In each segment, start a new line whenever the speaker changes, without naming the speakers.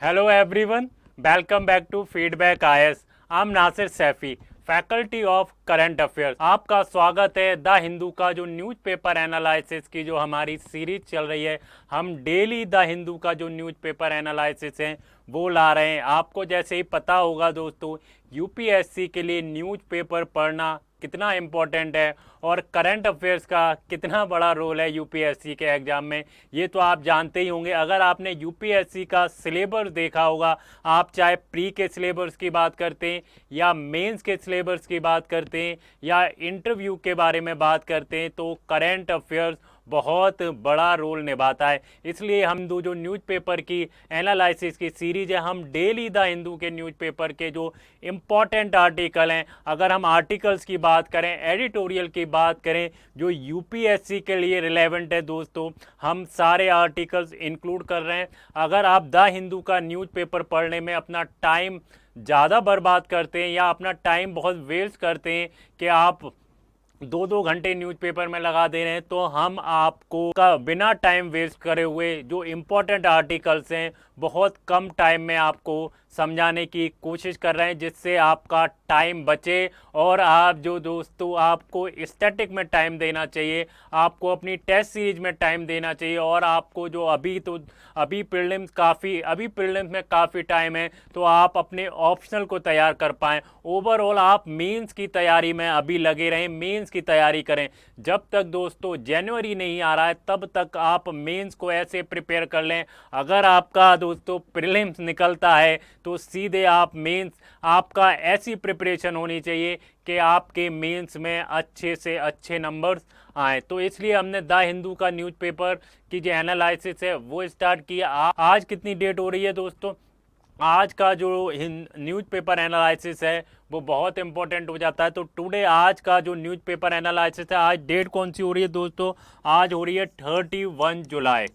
Hello everyone, welcome back to Feedback IS. I'm Nasir Saifi, faculty of current affairs. आपका स्वागत है the Hindu का जो न्यूज़पेपर एनालिसिस की जो हमारी सीरीज चल रही है। हम डेली द हिंदू का जो न्यूज़पेपर एनालिसिस है वो ला रहे हैं। आपको जैसे ही पता होगा दोस्तों, यूपीएससी के लिए न्यूज़पेपर पढ़ना कितना इम्पोर्टेंट है और करंट अफेयर्स का कितना बड़ा रोल है यूपीएससी के एग्ज़ाम में, ये तो आप जानते ही होंगे। अगर आपने यूपीएससी का सिलेबस देखा होगा, आप चाहे प्री के सिलेबस की बात करते हैं या मेंस के सिलेबस की बात करते हैं या इंटरव्यू के बारे में बात करते हैं, तो करंट अफेयर्स बहुत बड़ा रोल निभाता है। इसलिए हम दो जो न्यूज़पेपर की एनालिसिस की सीरीज है, हम डेली द हिंदू के न्यूज़पेपर के जो इम्पॉर्टेंट आर्टिकल हैं, अगर हम आर्टिकल्स की बात करें, एडिटोरियल की बात करें जो यूपीएससी के लिए रिलेवेंट है दोस्तों, हम सारे आर्टिकल्स इंक्लूड कर रहे हैं। अगर आप द हिंदू का न्यूज़पेपर पढ़ने में अपना टाइम ज़्यादा बर्बाद करते हैं या अपना टाइम बहुत वेस्ट करते हैं कि आप 2-2 घंटे न्यूज़पेपर में लगा दे रहे हैं, तो हम आपको का बिना टाइम वेस्ट करे हुए जो इम्पोर्टेंट आर्टिकल्स हैं बहुत कम टाइम में आपको समझाने की कोशिश कर रहे हैं, जिससे आपका टाइम बचे और आप जो दोस्तों आपको स्टैटिक में टाइम देना चाहिए, आपको अपनी टेस्ट सीरीज में टाइम देना चाहिए और आपको जो अभी प्रीलिम्स में काफ़ी टाइम है, तो आप अपने ऑप्शनल को तैयार कर पाएँ। ओवरऑल आप मेंस की तैयारी में अभी लगे रहें, मेंस की तैयारी करें। जब तक दोस्तों जनवरी नहीं आ रहा है तब तक आप मेंस को ऐसे प्रिपेयर कर लें, अगर आपका दोस्तों प्रीलिम्स निकलता है तो सीधे आप मेंस, आपका ऐसी प्रिपरेशन होनी चाहिए कि आपके मेंस में अच्छे से अच्छे नंबर्स आए। तो इसलिए हमने द हिंदू का न्यूज़पेपर की जो एनालिसिस है वो स्टार्ट किया। आज कितनी डेट हो रही है दोस्तों? आज का जो न्यूज़पेपर एनालिसिस है वो बहुत इंपॉर्टेंट हो जाता है। तो टुडे आज का जो न्यूज़पेपर एनालिसिस है, आज डेट कौन सी हो रही है दोस्तों? आज हो रही है 31 जुलाई।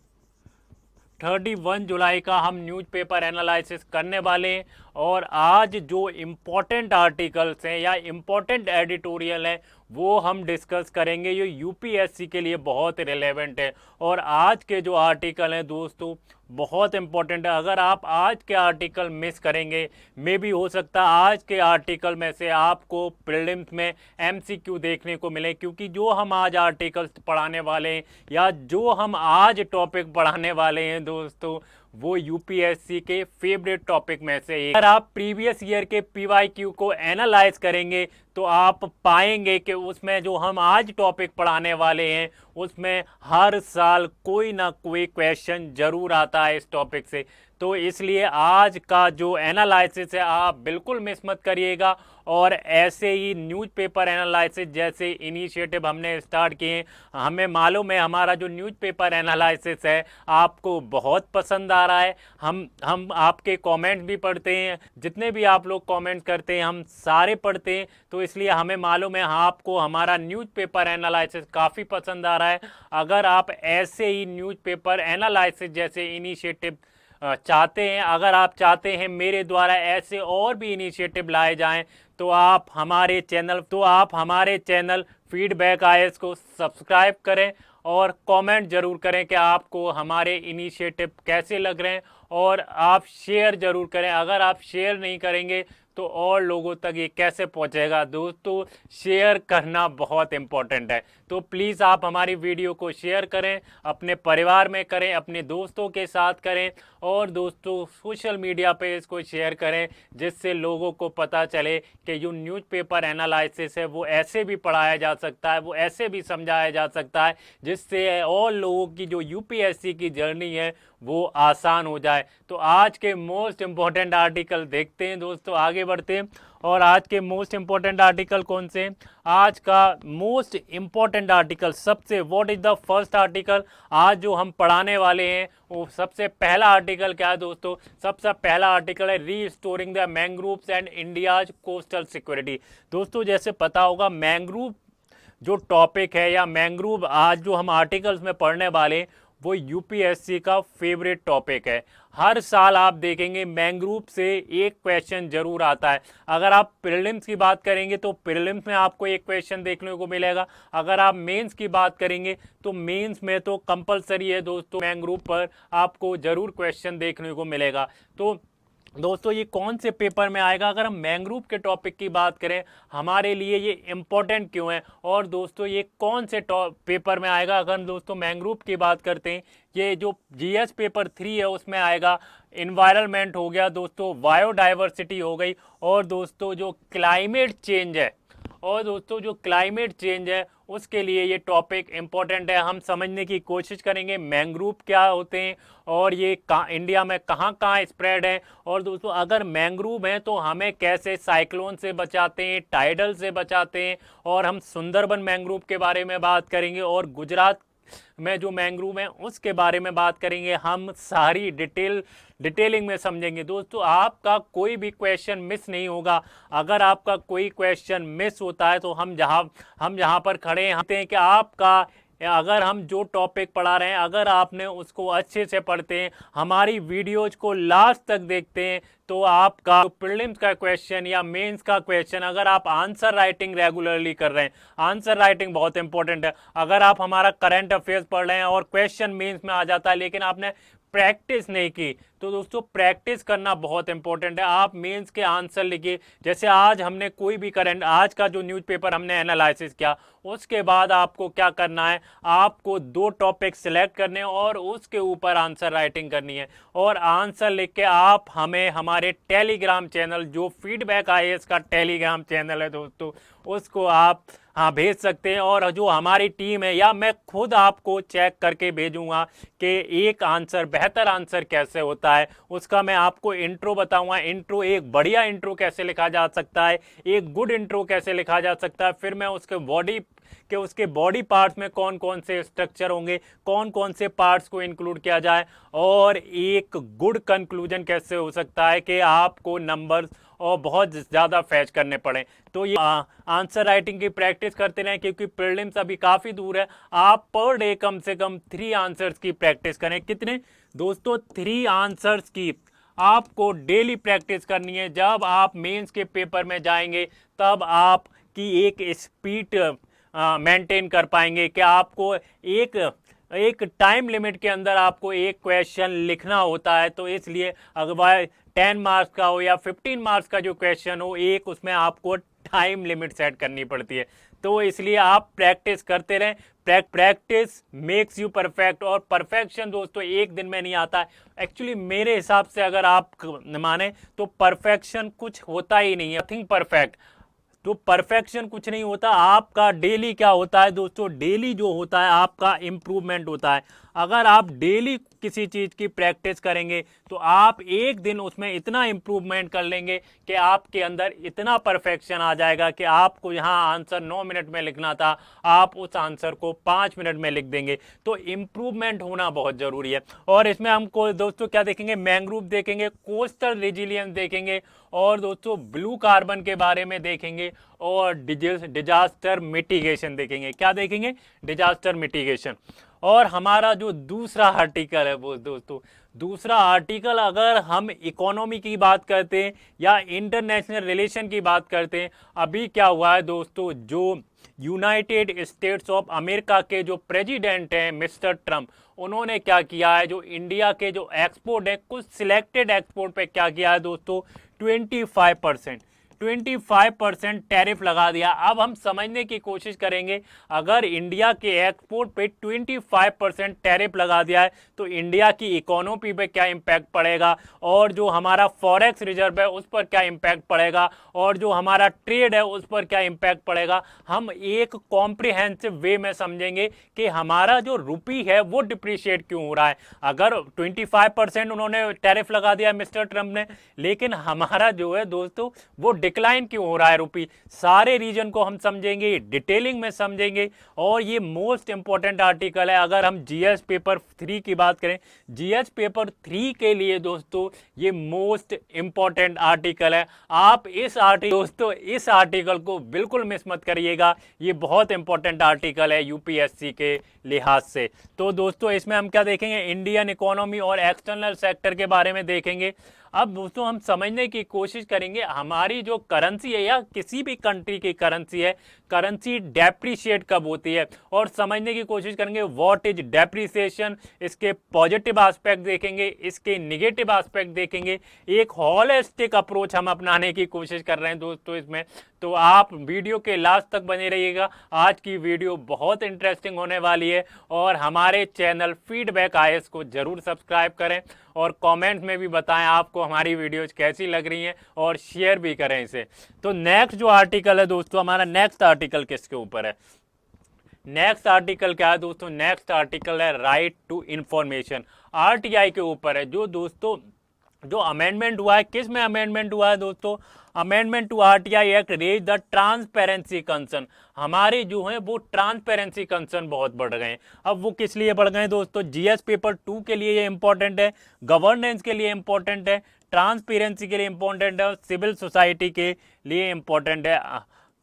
31 जुलाई का हम न्यूज़पेपर एनालिसिस करने वाले हैं और आज जो इम्पोर्टेंट आर्टिकल्स हैं या इम्पोर्टेंट एडिटोरियल हैं वो हम डिस्कस करेंगे, जो यूपीएससी के लिए बहुत रिलेवेंट है। और आज के जो आर्टिकल हैं दोस्तों बहुत इंपॉर्टेंट है। अगर आप आज के आर्टिकल मिस करेंगे, मे भी हो सकता है आज के आर्टिकल में से आपको प्रीलिम्स में एमसीक्यू देखने को मिले, क्योंकि जो हम आज आर्टिकल्स पढ़ाने वाले हैं या जो हम आज टॉपिक पढ़ाने वाले हैं दोस्तों, वो यूपीएससी के फेवरेट टॉपिक में से एक। अगर आप प्रीवियस ईयर के पीवाईक्यू को एनालाइज करेंगे तो आप पाएंगे कि उसमें जो हम आज टॉपिक पढ़ाने वाले हैं उसमें हर साल कोई ना कोई क्वेश्चन जरूर आता है इस टॉपिक से। तो इसलिए आज का जो एनालिसिस है आप बिल्कुल मिस मत करिएगा। और ऐसे ही न्यूज़पेपर एनालिसिस जैसे इनिशिएटिव हमने स्टार्ट किए, हमें मालूम है हमारा जो न्यूज़पेपर एनालिसिस है आपको बहुत पसंद आ रहा है। हम आपके कमेंट भी पढ़ते हैं, जितने भी आप लोग कमेंट करते हैं हम सारे पढ़ते हैं। तो इसलिए हमें मालूम है आपको हमारा न्यूज़पेपर एनालिसिस काफ़ी पसंद आ रहा है। अगर आप ऐसे ही न्यूज़पेपर एनालिसिस जैसे इनिशिएटिव चाहते हैं, अगर आप चाहते हैं मेरे द्वारा ऐसे और भी इनिशिएटिव लाए जाएं, तो आप हमारे चैनल फीडबैक आईएएस को सब्सक्राइब करें और कमेंट जरूर करें कि आपको हमारे इनिशिएटिव कैसे लग रहे हैं, और आप शेयर जरूर करें। अगर आप शेयर नहीं करेंगे तो और लोगों तक ये कैसे पहुंचेगा दोस्तों? शेयर करना बहुत इंपॉर्टेंट है। तो प्लीज़ आप हमारी वीडियो को शेयर करें, अपने परिवार में करें, अपने दोस्तों के साथ करें और दोस्तों सोशल मीडिया पे इसको शेयर करें, जिससे लोगों को पता चले कि जो न्यूज़पेपर एनालिसिस है वो ऐसे भी पढ़ाया जा सकता है, वो ऐसे भी समझाया जा सकता है, जिससे और लोगों की जो यूपीएससी की जर्नी है वो आसान हो जाए। तो आज के मोस्ट इम्पॉर्टेंट आर्टिकल देखते हैं दोस्तों, आगे बढ़ते हैं। और आज के मोस्ट इम्पॉर्टेंट आर्टिकल कौन से? आज का मोस्ट इम्पॉर्टेंट आर्टिकल सबसे, what is the first article आज जो हम पढ़ाने वाले हैं, वो सबसे पहला आर्टिकल क्या है दोस्तों? सबसे पहला आर्टिकल है restoring the mangroves and India's coastal security. दोस्तों जैसे पता होगा, मैंग्रोव जो टॉपिक है या मैंग्रोव आज जो हम आर्टिकल्स में पढ़ने वाले, वो यूपीएससी का फेवरेट टॉपिक है। हर साल आप देखेंगे मैंग्रोव से एक क्वेश्चन जरूर आता है। अगर आप प्रीलिम्स की बात करेंगे तो प्रीलिम्स में आपको एक क्वेश्चन देखने को मिलेगा। अगर आप मेंस की बात करेंगे तो मेंस में तो कंपलसरी है दोस्तों, मैंग्रोव पर आपको जरूर क्वेश्चन देखने को मिलेगा। तो दोस्तों ये कौन से पेपर में आएगा, अगर हम मैंग्रोव के टॉपिक की बात करें हमारे लिए ये इम्पोर्टेंट क्यों है, और दोस्तों ये कौन से पेपर में आएगा। अगर दोस्तों मैंग्रोव की बात करते हैं, ये जो जीएस पेपर 3 है उसमें आएगा। इन्वायरमेंट हो गया दोस्तों, बायोडाइवर्सिटी हो गई, और दोस्तों जो क्लाइमेट चेंज है, और दोस्तों जो क्लाइमेट चेंज है उसके लिए ये टॉपिक इम्पोर्टेंट है। हम समझने की कोशिश करेंगे मैंग्रोव क्या होते हैं और ये इंडिया में कहाँ कहाँ स्प्रेड है, और दोस्तों अगर मैंग्रोव हैं तो हमें कैसे साइक्लोन से बचाते हैं, टाइडल से बचाते हैं, और हम सुंदरबन मैंग्रोव के बारे में बात करेंगे, और गुजरात में जो मैंग्रोव है उसके बारे में बात करेंगे। हम सारी डिटेलिंग में समझेंगे। दोस्तों आपका कोई भी क्वेश्चन मिस नहीं होगा। अगर आपका कोई क्वेश्चन मिस होता है तो हम जहाँ पर खड़े हैं कि आपका, अगर हम जो टॉपिक पढ़ा रहे हैं अगर आपने उसको अच्छे से पढ़ते हैं, हमारी वीडियोज को लास्ट तक देखते हैं, तो आपका प्रीलिम्स का क्वेश्चन या मेंस का क्वेश्चन, अगर आप आंसर राइटिंग रेगुलरली कर रहे हैं, आंसर राइटिंग बहुत इंपॉर्टेंट है। अगर आप हमारा करंट अफेयर्स पढ़ रहे हैं और क्वेश्चन मेंस में आ जाता है लेकिन आपने प्रैक्टिस नहीं की, तो दोस्तों प्रैक्टिस करना बहुत इंपॉर्टेंट है। आप मेंस के आंसर लिखिए। जैसे आज हमने कोई भी करंट, आज का जो न्यूज़पेपर हमने एनालिसिस किया, उसके बाद आपको क्या करना है, आपको 2 टॉपिक सिलेक्ट करने हैं और उसके ऊपर आंसर राइटिंग करनी है, और आंसर लिख के आप हमें हमारे टेलीग्राम चैनल, जो फीडबैक आईएएस का टेलीग्राम चैनल है दोस्तों, उसको आप भेज सकते हैं। और जो हमारी टीम है या मैं खुद आपको चेक करके भेजूंगा कि एक आंसर, बेहतर आंसर कैसे होता है, उसका मैं आपको इंट्रो बताऊंगा। इंट्रो, एक बढ़िया इंट्रो कैसे लिखा जा सकता है, एक गुड इंट्रो कैसे लिखा जा सकता है, फिर मैं उसके बॉडी पार्ट्स में कौन कौन से स्ट्रक्चर होंगे, कौन कौन से पार्ट्स को इंक्लूड किया जाए, और एक गुड कंक्लूजन कैसे हो सकता है कि आपको नंबर्स और बहुत ज़्यादा फैच करने पड़े। तो ये आंसर राइटिंग की प्रैक्टिस करते रहें, क्योंकि प्रीलिम्स अभी काफ़ी दूर है। आप पर डे कम से कम 3 आंसर्स की प्रैक्टिस करें। कितने दोस्तों? 3 आंसर्स की आपको डेली प्रैक्टिस करनी है। जब आप मेंस के पेपर में जाएंगे तब आपकी एक स्पीड मेंटेन कर पाएंगे कि आपको एक टाइम लिमिट के अंदर आपको एक क्वेश्चन लिखना होता है। तो इसलिए अगर 10 मार्क्स का हो या 15 मार्क्स का जो क्वेश्चन हो, एक उसमें आपको टाइम लिमिट सेट करनी पड़ती है। तो इसलिए आप प्रैक्टिस करते रहें। प्रैक्टिस मेक्स यू परफेक्ट, और परफेक्शन दोस्तों एक दिन में नहीं आता है। एक्चुअली मेरे हिसाब से अगर आप माने तो परफेक्शन कुछ होता ही नहीं है, नथिंग परफेक्ट। तो परफेक्शन कुछ नहीं होता। आपका डेली क्या होता है दोस्तों? डेली जो होता है आपका इम्प्रूवमेंट होता है। अगर आप डेली किसी चीज़ की प्रैक्टिस करेंगे तो आप एक दिन उसमें इतना इम्प्रूवमेंट कर लेंगे कि आपके अंदर इतना परफेक्शन आ जाएगा कि आपको यहाँ आंसर 9 मिनट में लिखना था, आप उस आंसर को 5 मिनट में लिख देंगे। तो इम्प्रूवमेंट होना बहुत ज़रूरी है। और इसमें हमको दोस्तों क्या देखेंगे? मैंग्रोव देखेंगे, कोस्टल रेजिलियंस देखेंगे, और दोस्तों ब्लू कार्बन के बारे में देखेंगे, और डिजास्टर मिटिगेशन देखेंगे। क्या देखेंगे? Disaster mitigation. और हमारा जो दूसरा आर्टिकल है वो दोस्तों, दूसरा आर्टिकल, अगर हम इकोनॉमी की बात करते हैं या इंटरनेशनल रिलेशन की बात करते हैं, अभी क्या हुआ है दोस्तों, जो यूनाइटेड स्टेट्स ऑफ अमेरिका के जो प्रेसिडेंट हैं मिस्टर ट्रम्प, उन्होंने क्या किया है, जो इंडिया के जो एक्सपोर्ट है, कुछ सिलेक्टेड एक्सपोर्ट पे क्या किया है दोस्तों, 25% टैरिफ लगा दिया। अब हम समझने की कोशिश करेंगे, अगर इंडिया के एक्सपोर्ट पे 25% टैरिफ लगा दिया है तो इंडिया की इकोनॉमी पे क्या इम्पैक्ट पड़ेगा, और जो हमारा फॉरेक्स रिजर्व है उस पर क्या इम्पैक्ट पड़ेगा, और जो हमारा ट्रेड है उस पर क्या इम्पैक्ट पड़ेगा। हम एक कॉम्प्रिहेंसिव वे में समझेंगे कि हमारा जो रुपी है वो डिप्रिशिएट क्यों हो रहा है। अगर 25% उन्होंने टैरिफ लगा दिया मिस्टर ट्रम्प ने, लेकिन हमारा जो है दोस्तों वो डिक्लाइन क्यों हो रहा है रुपी, सारे रीजन को हम समझेंगे, डिटेलिंग में समझेंगे। और ये मोस्ट इंपॉर्टेंट आर्टिकल है। अगर हम जीएस पेपर 3 की बात करें, जीएस पेपर 3 के लिए दोस्तों ये मोस्ट इंपॉर्टेंट आर्टिकल है। आप इस आर्टिकल को बिल्कुल मिस मत करिएगा, ये बहुत इंपॉर्टेंट आर्टिकल है यूपीएससी के लिहाज से। तो दोस्तों इसमें हम क्या देखेंगे, इंडियन इकोनॉमी और एक्सटर्नल सेक्टर के बारे में देखेंगे। अब दोस्तों हम समझने की कोशिश करेंगे हमारी जो करेंसी है या किसी भी कंट्री की करेंसी है, करेंसी डेप्रिशिएट कब होती है, और समझने की कोशिश करेंगे व्हाट इज डेप्रिसिएशन। इसके पॉजिटिव एस्पेक्ट देखेंगे, इसके निगेटिव एस्पेक्ट देखेंगे। एक होलिस्टिक अप्रोच हम अपनाने की कोशिश कर रहे हैं दोस्तों इसमें। तो आप वीडियो के लास्ट तक बने रहिएगा, आज की वीडियो बहुत इंटरेस्टिंग होने वाली है। और हमारे चैनल फीडबैक आईएएस को जरूर सब्सक्राइब करें और कमेंट में भी बताएं आपको हमारी वीडियोज कैसी लग रही हैं, और शेयर भी करें इसे। तो नेक्स्ट जो आर्टिकल है दोस्तों, हमारा नेक्स्ट आर्टिकल किसके ऊपर है, नेक्स्ट आर्टिकल क्या है दोस्तों, नेक्स्ट आर्टिकल है राइट टू इंफॉर्मेशन, आरटीआई के ऊपर है। जो दोस्तों जो अमेंडमेंट हुआ है, किस में अमेंडमेंट हुआ है दोस्तों, amendment to RTI act raise the transparency concern. हमारे जो है वो ट्रांसपेरेंसी कंसर्न बहुत बढ़ गए हैं। अब वो किस लिए बढ़ गए हैं दोस्तों, जीएस पेपर 2 के लिए ये इंपॉर्टेंट है, गवर्नेंस के लिए इंपॉर्टेंट है, ट्रांसपेरेंसी के लिए इंपॉर्टेंट है, और सिविल सोसाइटी के लिए इंपॉर्टेंट है।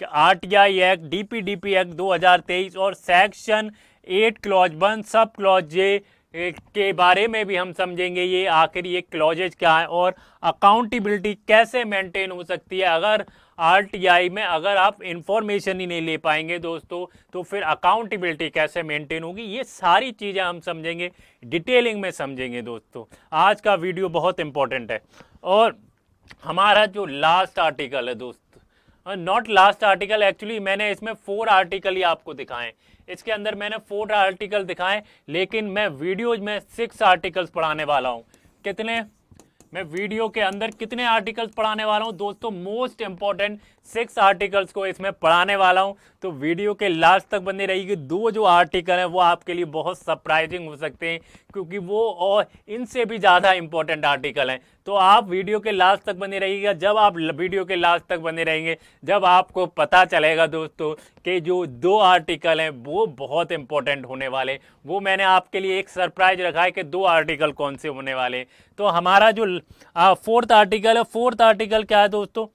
आरटीआई एक्ट, डीपीडीपी एक्ट 2023 और सेक्शन 8 क्लॉज 1 सब क्लॉज जे के बारे में भी हम समझेंगे। ये आखिर ये क्लॉजेज क्या है और अकाउंटेबिलिटी कैसे मेंटेन हो सकती है। अगर आरटीआई में अगर आप इंफॉर्मेशन ही नहीं ले पाएंगे दोस्तों, तो फिर अकाउंटेबिलिटी कैसे मेंटेन होगी, ये सारी चीज़ें हम समझेंगे, डिटेलिंग में समझेंगे दोस्तों। आज का वीडियो बहुत इंपॉर्टेंट है। और हमारा जो लास्ट आर्टिकल है दोस्तों, नॉट लास्ट आर्टिकल, एक्चुअली मैंने इसमें 4 आर्टिकल ही आपको दिखाएं, इसके अंदर मैंने 4 आर्टिकल दिखाएं, लेकिन मैं वीडियोज में 6 आर्टिकल्स पढ़ाने वाला हूं। कितने, मैं वीडियो के अंदर कितने आर्टिकल्स पढ़ाने वाला हूं दोस्तों, मोस्ट इंपॉर्टेंट 6 आर्टिकल्स को इसमें पढ़ाने वाला हूं। तो वीडियो के लास्ट तक बने रहिए। 2 जो आर्टिकल हैं वो आपके लिए बहुत सरप्राइजिंग हो सकते हैं, क्योंकि वो और इनसे भी ज़्यादा इंपॉर्टेंट आर्टिकल हैं। तो आप वीडियो के लास्ट तक बने रहिएगा। जब आप वीडियो के लास्ट तक बने रहेंगे, जब आपको पता चलेगा दोस्तों कि जो 2 आर्टिकल हैं वो बहुत इंपॉर्टेंट होने वाले, वो मैंने आपके लिए एक सरप्राइज रखा है कि 2 आर्टिकल कौन से होने वाले। तो हमारा जो 4th आर्टिकल है, 4th आर्टिकल क्या है दोस्तों,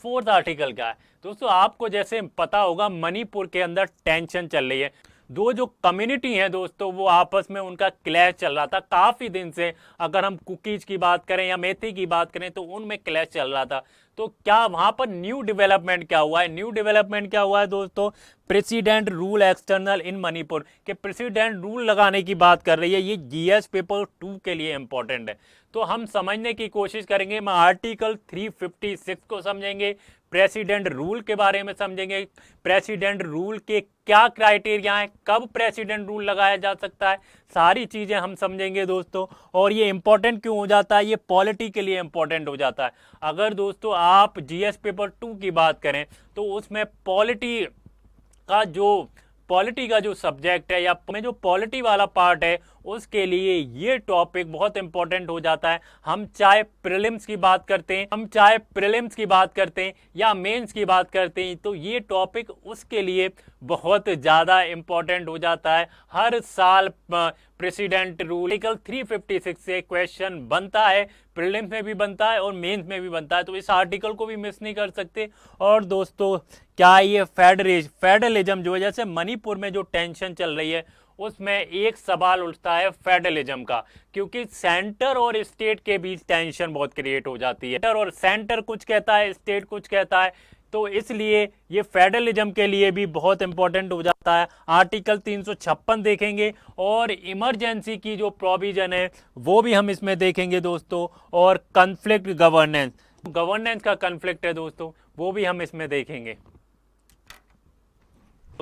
4th आर्टिकल क्या है दोस्तों, आपको जैसे पता होगा मणिपुर के अंदर टेंशन चल रही है। 2 जो कम्युनिटी हैं दोस्तों वो आपस में उनका क्लैश चल रहा था काफ़ी दिन से। अगर हम कुकीज की बात करें या मेथी की बात करें तो उनमें क्लैश चल रहा था। तो क्या वहां पर न्यू डेवलपमेंट क्या हुआ है, न्यू डेवलपमेंट क्या हुआ है दोस्तों, प्रेसिडेंट रूल एक्सटर्नल इन मणिपुर के प्रेसिडेंट रूल लगाने की बात कर रही है। ये जीएस पेपर 2 के लिए इंपॉर्टेंट है। तो हम समझने की कोशिश करेंगे, मैं आर्टिकल 356 को समझेंगे, प्रेसिडेंट रूल के बारे में समझेंगे, प्रेसिडेंट रूल के क्या क्राइटेरिया हैं, कब प्रेसिडेंट रूल लगाया जा सकता है, सारी चीज़ें हम समझेंगे दोस्तों। और ये इंपॉर्टेंट क्यों हो जाता है, ये पॉलिटी के लिए इंपॉर्टेंट हो जाता है। अगर दोस्तों आप जीएस पेपर 2 की बात करें तो उसमें पॉलिटी का जो सब्जेक्ट है या में जो पॉलिटी वाला पार्ट है उसके लिए ये टॉपिक बहुत इंपॉर्टेंट हो जाता है। हम चाहे प्रीलिम्स की बात करते हैं, या मेंस की बात करते हैं, तो ये टॉपिक उसके लिए बहुत ज़्यादा इंपॉर्टेंट हो जाता है। हर साल प्रेसिडेंट रूल आर्टिकल 356 से क्वेश्चन बनता है, प्रीलिम्स में भी बनता है और मेंस में भी बनता है, तो इस आर्टिकल को भी मिस नहीं कर सकते। और दोस्तों क्या ये फेडरलिज्म जो है, जैसे मणिपुर में जो टेंशन चल रही है उसमें एक सवाल उठता है फेडरलिज्म का, क्योंकि सेंटर और स्टेट के बीच टेंशन बहुत क्रिएट हो जाती है। सेंटर कुछ कहता है, स्टेट कुछ कहता है, तो इसलिए ये फेडरलिज्म के लिए भी बहुत इंपॉर्टेंट हो जाता है। आर्टिकल 356 देखेंगे और इमरजेंसी की जो प्रोविजन है वो भी हम इसमें देखेंगे दोस्तों। और कन्फ्लिक्ट गवर्नेंस का कन्फ्लिक्ट है दोस्तों, वो भी हम इसमें देखेंगे।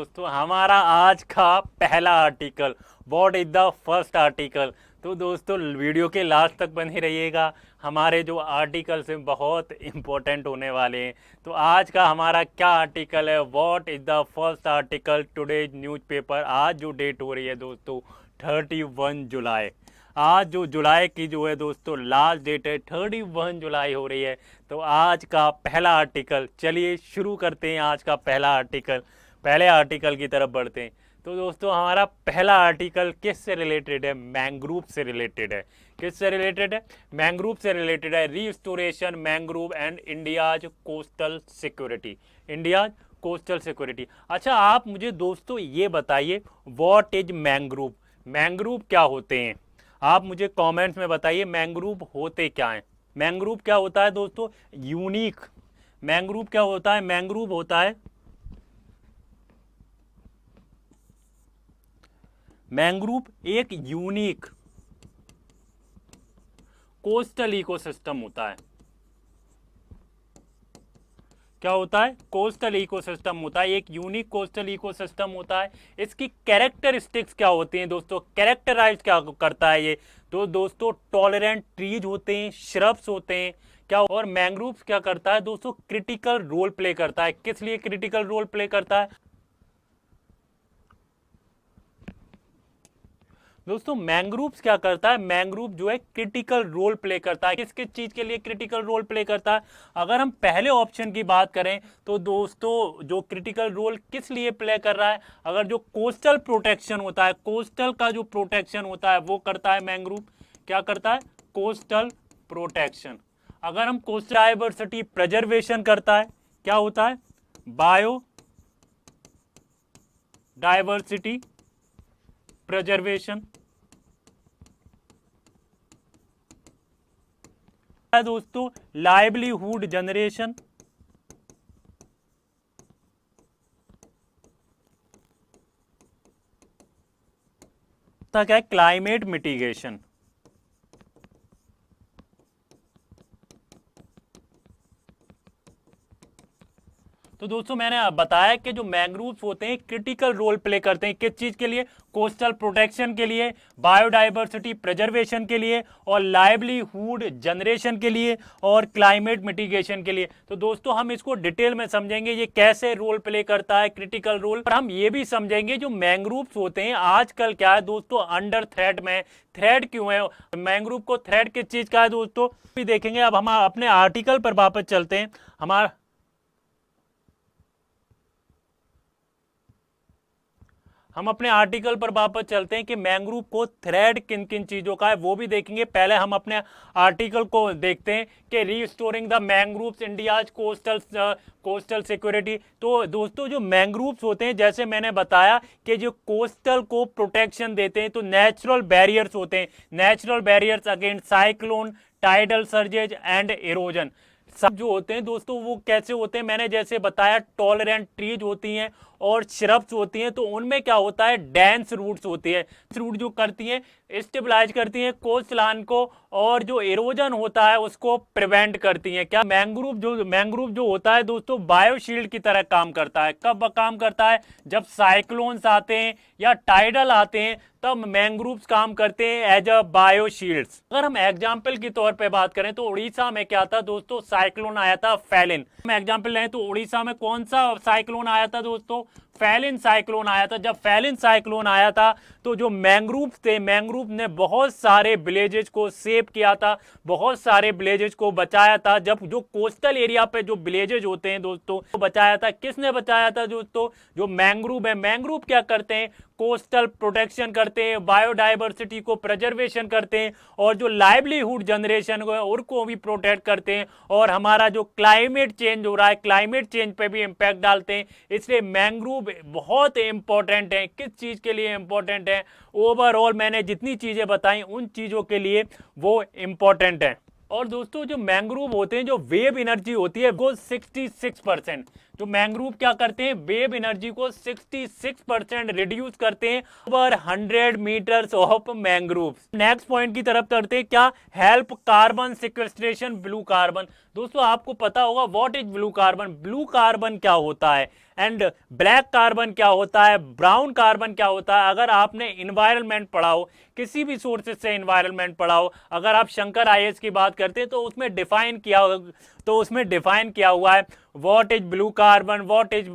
दोस्तों हमारा आज का पहला article, what is the first article. तो दोस्तों वीडियो के लास्ट तक बने रहिएगा, हमारे जो आर्टिकल्स हैं बहुत इम्पोर्टेंट होने वाले हैं। तो आज का हमारा क्या आर्टिकल है, what is the first article today's newspaper. आज जो डेट हो रही है दोस्तों 31 जुलाई। आज जो जुलाई की जो है दोस्तों लास्ट डेट है, 31 जुलाई हो रही है। तो आज का पहला आर्टिकल, चलिए शुरू करते हैं आज का पहला आर्टिकल। पहले आर्टिकल की तरफ बढ़ते हैं। तो दोस्तों हमारा पहला आर्टिकल किस से रिलेटेड है, मैंग्रोव से रिलेटेड है। किस से रिलेटेड है, मैंग्रोव से रिलेटेड है। Restoration mangrove and India's coastal security, India's coastal security. अच्छा आप मुझे दोस्तों ये बताइए, व्हाट इज मैंग्रोव, मैंग्रोव क्या होते हैं। आप मुझे कमेंट्स में बताइए मैंग्रोव होते क्या हैं। मैंग्रोव क्या होता है दोस्तों, यूनिक। मैंग्रोव क्या होता है, मैंग्रोव होता है, मैंग्रोव एक यूनिक कोस्टल इकोसिस्टम होता है। क्या होता है, कोस्टल इकोसिस्टम होता है, एक यूनिक कोस्टल इकोसिस्टम होता है। इसकी कैरेक्टरिस्टिक्स क्या होती हैं दोस्तों, कैरेक्टराइज क्या करता है ये, तो दोस्तों टॉलरेंट ट्रीज होते हैं, श्रब्स होते हैं क्या। और मैंग्रोव क्या करता है दोस्तों, क्रिटिकल रोल प्ले करता है। किस लिए क्रिटिकल रोल प्ले करता है दोस्तों, मैंग्रोव्स क्या करता है, मैंग्रोव जो है क्रिटिकल रोल प्ले करता है। किस किस चीज के लिए क्रिटिकल रोल प्ले करता है। अगर हम पहले ऑप्शन की बात करें तो दोस्तों जो क्रिटिकल रोल किस लिए प्ले कर रहा है, अगर जो कोस्टल प्रोटेक्शन होता है, कोस्टल का जो प्रोटेक्शन होता है वो करता है मैंग्रोव। क्या करता है, कोस्टल प्रोटेक्शन। अगर हम कोस्टल डायवर्सिटी प्रिजर्वेशन करता है, क्या होता है, बायो डायवर्सिटी प्रिजर्वेशन है दोस्तों, लाइवलीहुड जनरेशन, तक है क्लाइमेट मिटिगेशन। तो दोस्तों मैंने बताया कि जो मैंग्रोव्स होते हैं क्रिटिकल रोल प्ले करते हैं किस चीज के लिए, कोस्टल प्रोटेक्शन के लिए, बायोडाइवर्सिटी प्रिजर्वेशन के लिए, और लाइवलीहुड जनरेशन के लिए, और क्लाइमेट मिटिगेशन के लिए। तो दोस्तों हम इसको डिटेल में समझेंगे ये कैसे रोल प्ले करता है क्रिटिकल रोल। और हम ये भी समझेंगे जो मैंग्रोव्स होते हैं आजकल क्या है दोस्तों, अंडर थ्रेट में। थ्रेट क्यों है, मैंग्रोव को थ्रेट किस चीज का है दोस्तों भी देखेंगे। अब हम अपने आर्टिकल पर वापस चलते हैं। हम अपने आर्टिकल पर वापस चलते हैं कि मैंग्रोव को थ्रेड किन किन चीजों का है वो भी देखेंगे। पहले हम अपने आर्टिकल को देखते हैं कि restoring the mangroves India's coastal security. तो दोस्तों जो मैंग्रोव्स होते हैं, जैसे मैंने बताया कि जो कोस्टल को प्रोटेक्शन देते हैं, तो नेचुरल बैरियर्स होते हैं, natural barriers against cyclone, tidal surges and erosion. सब जो होते हैं दोस्तों वो कैसे होते हैं, मैंने जैसे बताया टॉलरेंट ट्रीज होती हैं और श्रब्स होती हैं। तो उनमें क्या होता है, डेंस रूट्स होती है, रूट जो करती हैं स्टेबलाइज करती हैं कोस्टलाइन को, और जो इरोजन होता है उसको प्रिवेंट करती हैं। क्या, मैंग्रोव जो होता है दोस्तों बायोशील्ड की तरह काम करता है। कब काम करता है, जब साइक्लोन्स आते हैं या टाइडल आते हैं तब मैंग्रोव्स काम करते हैं एज अ बायोशील्ड्स। अगर हम एग्जाम्पल के तौर पे बात करें तो उड़ीसा में क्या था दोस्तों, साइक्लोन आया था फेलिन। हम एग्जाम्पल लें तो उड़ीसा में कौन सा साइक्लोन आया था दोस्तों, फेलिन साइक्लोन आया था। जब फेलिन साइक्लोन आया था तो जो मैंग्रोव थे, मैंग्रोव ने बहुत सारे विलेजेस को सेव किया था, बहुत सारे विलेजेस को बचाया था। जब जो कोस्टल एरिया पे जो विलेजेस होते हैं दोस्तों तो बचाया था, किसने बचाया था दोस्तों, जो मैंग्रोव है। मैंग्रोव क्या करते हैं, कोस्टल प्रोटेक्शन करते हैं, बायोडाइवर्सिटी को प्रिजर्वेशन करते हैं, और जो लाइवलीहुड जनरेशन को है उनको भी प्रोटेक्ट करते हैं, और हमारा जो क्लाइमेट चेंज हो रहा है क्लाइमेट चेंज पे भी इंपैक्ट डालते हैं। इसलिए मैंग्रोव बहुत इंपॉर्टेंट है। किस चीज के लिए इंपॉर्टेंट है, ओवरऑल मैंने जितनी चीजें बताई उन चीजों के लिए वो इंपॉर्टेंट है। और दोस्तों जो मैंग्रोव होते हैं, जो वेव एनर्जी होती है वो 66%, तो मैंग्रोव क्या करते हैं, वेव एनर्जी को 66% रिड्यूस करते हैं over 100 metres of mangrove. Next point की तरफ करते हैं, क्या help carbon sequestration blue carbon. दोस्तों आपको पता होगा what is blue carbon, blue carbon क्या होता है एंड ब्लैक कार्बन क्या होता है, ब्राउन कार्बन क्या होता है। अगर आपने इन्वायरमेंट पढ़ा हो, किसी भी सोर्सेज से इन्वायरमेंट पढ़ा हो, अगर आप शंकर आईएएस की बात करते हैं तो उसमें डिफाइन किया हुआ है what is blue carbon, what is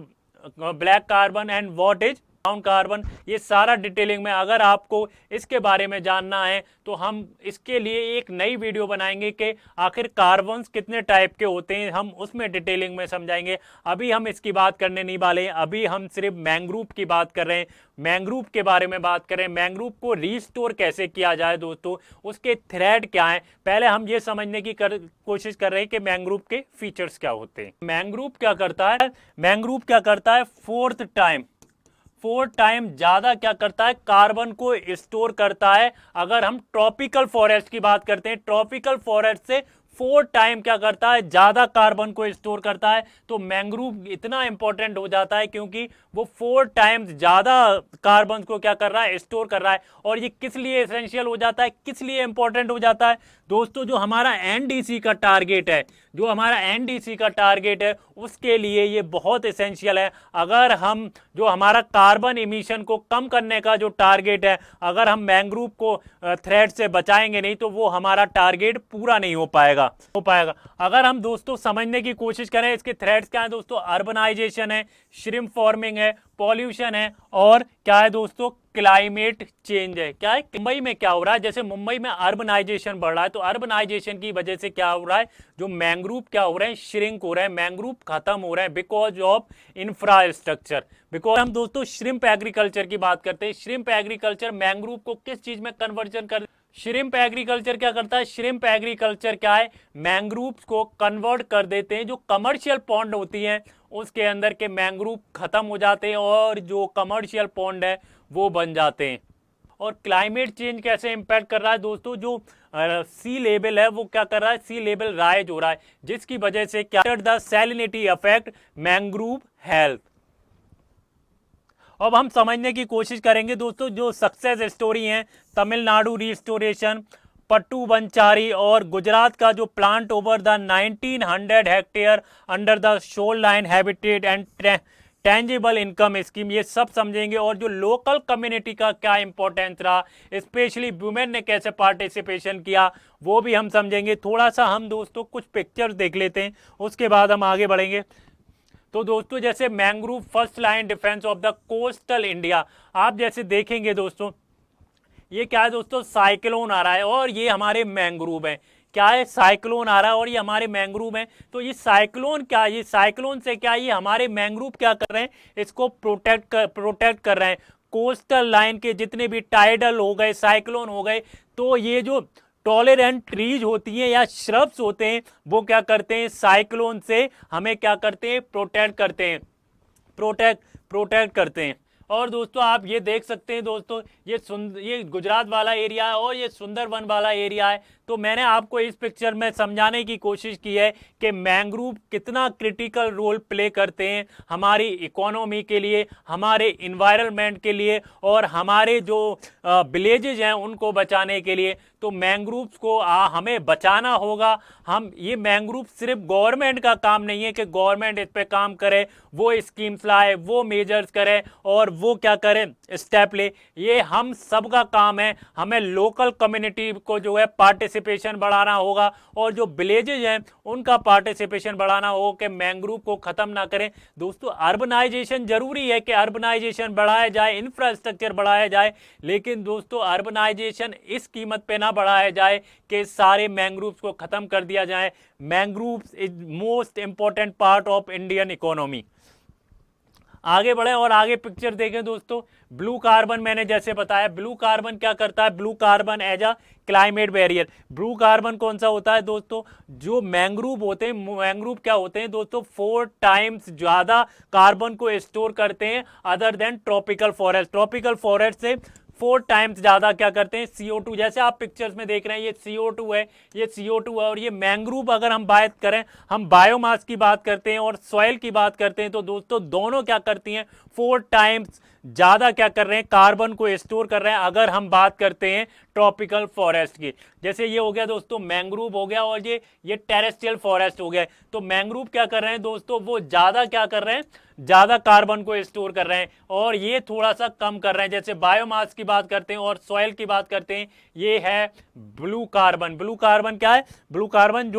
black carbon and what is brown carbon. ये सारा डिटेलिंग में अगर आपको इसके बारे में जानना है तो हम इसके लिए एक नई वीडियो बनाएंगे कि आखिर कार्बन्स कितने टाइप के होते हैं, हम उसमें डिटेलिंग में समझाएंगे। अभी हम इसकी बात करने नहीं वाले हैं, अभी हम सिर्फ मैंग्रोव की बात कर रहे हैं, मैंग्रोव के बारे में बात करें, मैंग्रोव को रिस्टोर कैसे किया जाए दोस्तों, उसके थ्रेड क्या है। पहले हम ये समझने की कोशिश कर रहे हैं कि मैंग्रोव के फीचर्स क्या होते हैं। मैंग्रोव क्या करता है, फोर्थ टाइम ज्यादा क्या करता है, कार्बन को स्टोर करता है। अगर हम ट्रॉपिकल फॉरेस्ट की बात करते हैं, ट्रॉपिकल फॉरेस्ट से 4 टाइम क्या करता है, ज्यादा कार्बन को स्टोर करता है। तो मैंग्रोव इतना इंपॉर्टेंट हो जाता है क्योंकि वो 4 टाइम्स ज्यादा कार्बन को क्या कर रहा है, स्टोर कर रहा है। और ये किस लिए एसेंशियल हो जाता है, किस लिए इंपॉर्टेंट हो जाता है दोस्तों, जो हमारा एनडीसी का टारगेट है, उसके लिए ये बहुत एसेंशियल है। अगर हम जो हमारा कार्बन इमिशन को कम करने का जो टारगेट है, अगर हम मैंग्रोव को थ्रेड से बचाएंगे नहीं तो वो हमारा टारगेट पूरा नहीं हो पाएगा। अगर हम दोस्तों समझने की कोशिश करें इसके थ्रेड्स क्या है दोस्तों, अर्बनाइजेशन है, श्रिम्प फॉर्मिंग है, पॉल्यूशन है और क्या है दोस्तों, क्लाइमेट चेंज है। क्या है, मुंबई में क्या हो रहा है, जैसे मुंबई में अर्बनाइजेशन बढ़ रहा है तो अर्बनाइजेशन की वजह से क्या हो रहा है, जो मैंग्रोव क्या हो रहे हैं, श्रिंक हो रहे हैं, मैंग्रोव खत्म हो रहे हैं बिकॉज ऑफ इंफ्रास्ट्रक्चर। बिकॉज हम दोस्तों श्रिम्प एग्रीकल्चर की बात करते हैं, श्रिम्प एग्रीकल्चर मैंग्रोव को किस चीज में कन्वर्जन कर, श्रिम्प एग्रीकल्चर क्या करता है, श्रिम्प एग्रीकल्चर क्या है, मैंग्रोव को कन्वर्ट कर देते हैं। जो कमर्शियल पॉन्ड होती हैं उसके अंदर के मैंग्रोव खत्म हो जाते हैं और जो कमर्शियल पॉन्ड है वो बन जाते हैं। और क्लाइमेट चेंज कैसे इंपैक्ट कर रहा है दोस्तों, जो सी लेवल है वो क्या कर रहा है, सी लेवल राइज हो रहा है, जिसकी वजह से क्या the salinity affect mangrove health. अब हम समझने की कोशिश करेंगे दोस्तों जो सक्सेस स्टोरी हैं, तमिलनाडु रिस्टोरेशन, पट्टू बंचारी और गुजरात का जो plant over the 1900 hectare under the shore line habitat and tangible income scheme, ये सब समझेंगे। और जो लोकल कम्युनिटी का क्या इंपॉर्टेंस रहा, स्पेशली वुमेन ने कैसे पार्टिसिपेशन किया, वो भी हम समझेंगे। थोड़ा सा हम दोस्तों कुछ पिक्चर्स देख लेते हैं, उसके बाद हम आगे बढ़ेंगे। तो दोस्तों जैसे mangrove first line defence of the coastal India, आप जैसे देखेंगे दोस्तों ये क्या है दोस्तों, साइक्लोन आ रहा है और ये हमारे मैंग्रोव है। क्या है, साइक्लोन आ रहा है और ये हमारे मैंग्रोव हैं। तो ये साइक्लोन क्या, ये साइक्लोन से क्या, ये हमारे मैंग्रोव क्या कर रहे हैं, इसको प्रोटेक्ट कर रहे हैं। कोस्टल लाइन के जितने भी टाइडल हो गए, साइक्लोन हो गए, तो ये जो टॉलरेंट ट्रीज होती हैं या श्रब्स होते हैं वो क्या करते हैं, साइक्लोन से हमें क्या करते हैं, प्रोटेक्ट करते हैं। और दोस्तों आप ये देख सकते हैं दोस्तों, ये गुजरात वाला एरिया है और ये सुंदरवन वाला एरिया है। तो मैंने आपको इस पिक्चर में समझाने की कोशिश की है कि मैंग्रोव कितना क्रिटिकल रोल प्ले करते हैं हमारी इकोनॉमी के लिए, हमारे इन्वायरमेंट के लिए और हमारे जो विलेजेज हैं उनको बचाने के लिए। तो मैंग्रोव्स को हमें बचाना होगा। हम ये मैंग्रोव सिर्फ गवर्नमेंट का काम नहीं है कि गवर्नमेंट इस पे काम करे, वो स्कीम्स लाए, वो मेजर्स करे और वो क्या करे, स्टेप ले। ये हम सबका काम है। हमें लोकल कम्युनिटी को जो है पार्टिसिपेशन बढ़ाना होगा और जो विलेजेज हैं उनका पार्टिसिपेशन बढ़ाना होगा कि मैंग्रोव को खत्म ना करें। दोस्तों अर्बनाइजेशन जरूरी है कि अर्बनाइजेशन बढ़ाया जाए, इंफ्रास्ट्रक्चर बढ़ाया जाए, लेकिन दोस्तों अर्बनाइजेशन इस कीमत पे ना बढ़ाया जाए कि सारे मैंग्रोव्स को खत्म कर दिया जाए। Mangroves is most important part of Indian economy. आगे बढ़े और आगे पिक्चर देखें दोस्तों। ब्लू कार्बन मैंने जैसे बताया, ब्लू कार्बन क्या करता है, blue carbon as a climate barrier. Blue carbon कौन सा होता है दोस्तों, जो मैंग्रोव होते हैं, मैंग्रोव क्या होते हैं दोस्तों, 4 टाइम्स ज्यादा कार्बन को स्टोर करते हैं other than tropical forest. Tropical forest से 4 टाइम्स ज्यादा क्या करते हैं, CO2। जैसे आप पिक्चर्स में देख रहे हैं ये CO2 है, ये CO2 है। और ये मैंग्रोव अगर हम बात करें, हम बायोमास की बात करते हैं और सॉइल की बात करते हैं, तो दोस्तों दोनों क्या करती हैं, 4 टाइम्स ज्यादा क्या कर रहे हैं, कार्बन को स्टोर कर रहे हैं। अगर हम बात करते हैं ट्रॉपिकल फॉरेस्ट की, जैसे ये हो गया दोस्तों मैंग्रोव हो गया, और ये टेरेस्ट्रियल फॉरेस्ट हो गया। तो मैंग्रोव क्या कर रहे हैं दोस्तों, वो ज्यादा क्या कर रहे हैं, ज्यादा कार्बन को स्टोर कर रहे हैं, और ये थोड़ा सा कम कर रहे हैं। जैसे बायोमास की बात करते हैं और सॉइल की बात करते हैं, ये है ब्लू कार्बन। ब्लू कार्बन क्या है, ब्लू कार्बन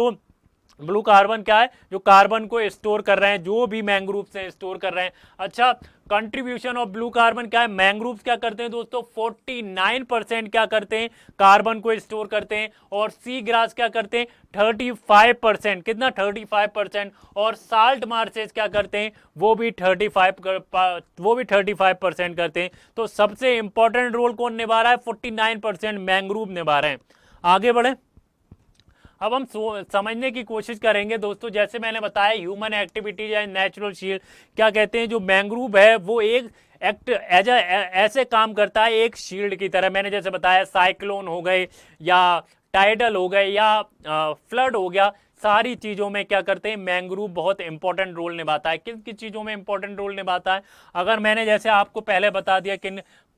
क्या है, जो कार्बन को स्टोर कर रहे हैं, जो भी मैंग्रोव से स्टोर कर रहे हैं। अच्छा, कंट्रीब्यूशन ऑफ ब्लू कार्बन क्या है, मैंग्रोव्स क्या करते हैं दोस्तों, 49% क्या करते हैं, कार्बन को स्टोर करते हैं। और सी ग्रास क्या करते हैं, 35%, कितना, 35%। और साल्ट मार्शेस क्या करते हैं, वो भी 35% करते हैं। तो सबसे इंपॉर्टेंट रोल कौन निभा रहा है, 49% मैंग्रोव निभा रहे हैं। आगे बढ़े, अब हम समझने की कोशिश करेंगे दोस्तों। जैसे मैंने बताया, ह्यूमन एक्टिविटीज या नेचुरल शील्ड क्या कहते हैं, जो मैंग्रोव है वो एक ऐसे काम करता है एक शील्ड की तरह। मैंने जैसे बताया, साइक्लोन हो गए या टाइडल हो गए या फ्लड हो गया, सारी चीजों में क्या करते हैं, मैंग्रोव बहुत इंपॉर्टेंट रोल निभाता है। किन किन चीजों में इंपॉर्टेंट रोल निभाता है, अगर मैंने जैसे आपको पहले बता दिया कि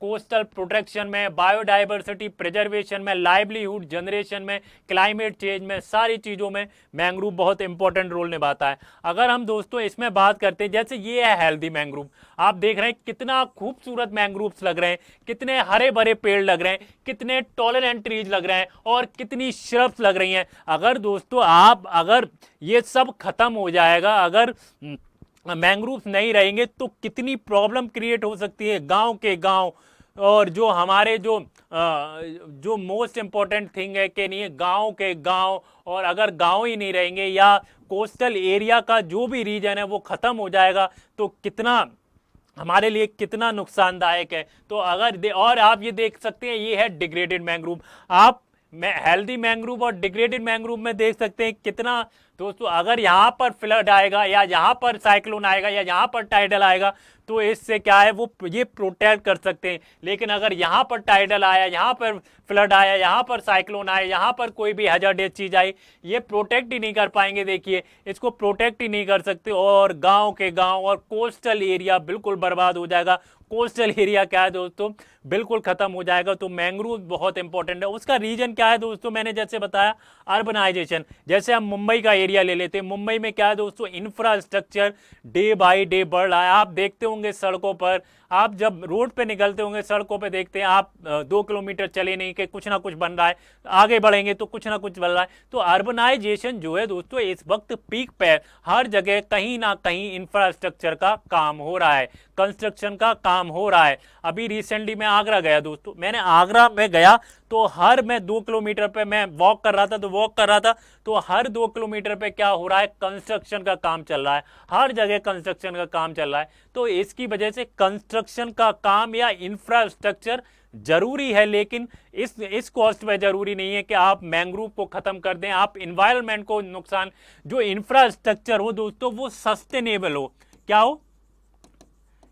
कोस्टल प्रोटेक्शन में, बायोडाइवर्सिटी प्रिजर्वेशन में, लाइवलीहुड जनरेशन में, क्लाइमेट चेंज में, सारी चीज़ों में मैंग्रोव बहुत इंपॉर्टेंट रोल निभाता है। अगर हम दोस्तों इसमें बात करते हैं, जैसे ये है हेल्दी मैंग्रोव, आप देख रहे हैं कितना खूबसूरत मैंग्रोव्स लग रहे हैं, कितने हरे भरे पेड़ लग रहे हैं, कितने टॉलरेंट ट्रीज लग रहे हैं, और कितनी श्रब्स लग रही हैं। अगर दोस्तों अगर ये सब खत्म हो जाएगा, अगर मैंग्रोव्स नहीं रहेंगे, तो कितनी प्रॉब्लम क्रिएट हो सकती है गांव के गांव। और जो हमारे जो मोस्ट इंपॉर्टेंट थिंग है कि नहीं, गांव के गांव, और अगर गांव ही नहीं रहेंगे या कोस्टल एरिया का जो भी रीजन है वो खत्म हो जाएगा, तो कितना हमारे लिए कितना नुकसानदायक है। तो और आप ये देख सकते हैं, ये है डिग्रेडेड मैंग्रोव। आप हेल्दी मैंग्रोव और डिग्रेडेड मैंग्रोव में देख सकते हैं कितना दोस्तों, अगर यहाँ पर फ्लड आएगा या यहाँ पर साइक्लोन आएगा या यहाँ पर टाइडल आएगा, तो इससे क्या है, वो ये प्रोटेक्ट कर सकते हैं। लेकिन अगर यहाँ पर टाइडल आया, यहाँ पर फ्लड आया, यहाँ पर साइक्लोन आया, यहाँ पर कोई भी हैजार्डस चीज आई, ये प्रोटेक्ट ही नहीं कर पाएंगे। देखिए, इसको प्रोटेक्ट ही नहीं कर सकते, और गांव के गांव और कोस्टल एरिया बिल्कुल बर्बाद हो जाएगा। कोस्टल एरिया क्या है दोस्तों, बिल्कुल खत्म हो जाएगा। तो मैंग्रोव बहुत इंपॉर्टेंट है। उसका रीजन क्या है दोस्तों, मैंने जैसे बताया, अर्बनाइजेशन। जैसे हम मुंबई का एरिया ले लेते हैं, मुंबई में क्या है दोस्तों, इंफ्रास्ट्रक्चर डे बाय डे बढ़ रहा है। आप देखते होंगे सड़कों पर, आप जब रोड पे निकलते होंगे, सड़कों पे देखते हैं आप, 2 किलोमीटर चले नहीं कि कुछ ना कुछ बन रहा है, आगे बढ़ेंगे तो कुछ ना कुछ बन रहा है। तो अर्बनाइजेशन जो है दोस्तों, इस वक्त पीक पे, हर जगह कहीं ना कहीं इंफ्रास्ट्रक्चर का काम हो रहा है, कंस्ट्रक्शन का काम हो रहा है। अभी रिसेंटली मैं आगरा गया दोस्तों, मैंने आगरा में गया तो मैं 2 किलोमीटर पे मैं वॉक कर रहा था, तो हर 2 किलोमीटर पे क्या हो रहा है, कंस्ट्रक्शन का काम चल रहा है, हर जगह कंस्ट्रक्शन का काम चल रहा है। तो इसकी वजह से कंस्ट्रक्शन का काम या इंफ्रास्ट्रक्चर जरूरी है, लेकिन इस कॉस्ट में जरूरी नहीं है कि आप मैंग्रोव को खत्म कर दें, आप इन्वायरमेंट को नुकसान। जो इंफ्रास्ट्रक्चर हो दोस्तों, वो सस्टेनेबल हो। क्या हो,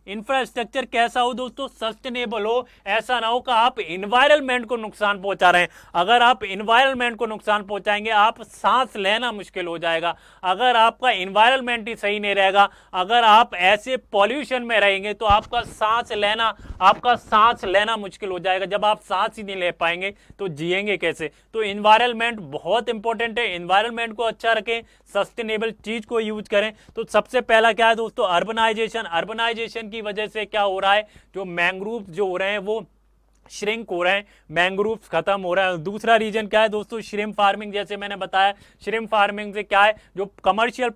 इंफ्रास्ट्रक्चर कैसा हो दोस्तों, सस्टेनेबल हो। ऐसा ना हो कि आप इन्वायरमेंट को नुकसान पहुंचा रहे हैं। अगर आप इन्वायरमेंट को नुकसान पहुंचाएंगे, आप सांस लेना मुश्किल हो जाएगा। अगर आपका इन्वायरमेंट ही सही नहीं रहेगा, अगर आप ऐसे पॉल्यूशन में रहेंगे, तो आपका सांस लेना मुश्किल हो जाएगा। जब आप सांस ही नहीं ले पाएंगे तो जिएंगे कैसे। तो इन्वायरमेंट बहुत इंपॉर्टेंट है, इन्वायरमेंट को अच्छा रखें, सस्टेनेबल चीज को यूज करें। तो सबसे पहला क्या है दोस्तों, अर्बनाइजेशन की वजह से क्या हो रहा है, जो मैंग्रोव जो हो रहे हैं वो श्रिंक हो रहे हैं, मैंग्रोव्स खत्म हो रहा है। दूसरा रीजन क्या है दोस्तों, श्रिम्प फार्मिंग। जैसे मैंने बताया, श्रिम्प फार्मिंग से क्या है, जो कमर्शियल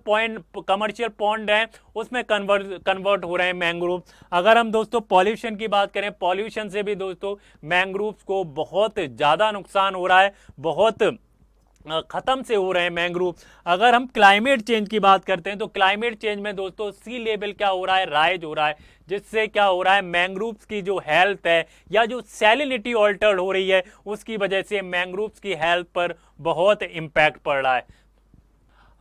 पॉन्ड है उसमें कन्वर्ट हो रहे हैं मैंग्रोव। अगर हम दोस्तों पॉल्यूशन की बात करें, पॉल्यूशन से भी दोस्तों मैंग्रोव्स को बहुत ज्यादा नुकसान हो रहा है, बहुत खत्म से हो रहे हैं मैंग्रोव। अगर हम क्लाइमेट चेंज की बात करते हैं, तो क्लाइमेट चेंज में दोस्तों सी लेवल क्या हो रहा है, राइज हो रहा है, जिससे क्या हो रहा है, मैंग्रोव्स की जो हेल्थ है या जो सैलिनिटी ऑल्टर्ड हो रही है, उसकी वजह से मैंग्रोव्स की हेल्थ पर बहुत इंपैक्ट पड़ रहा है।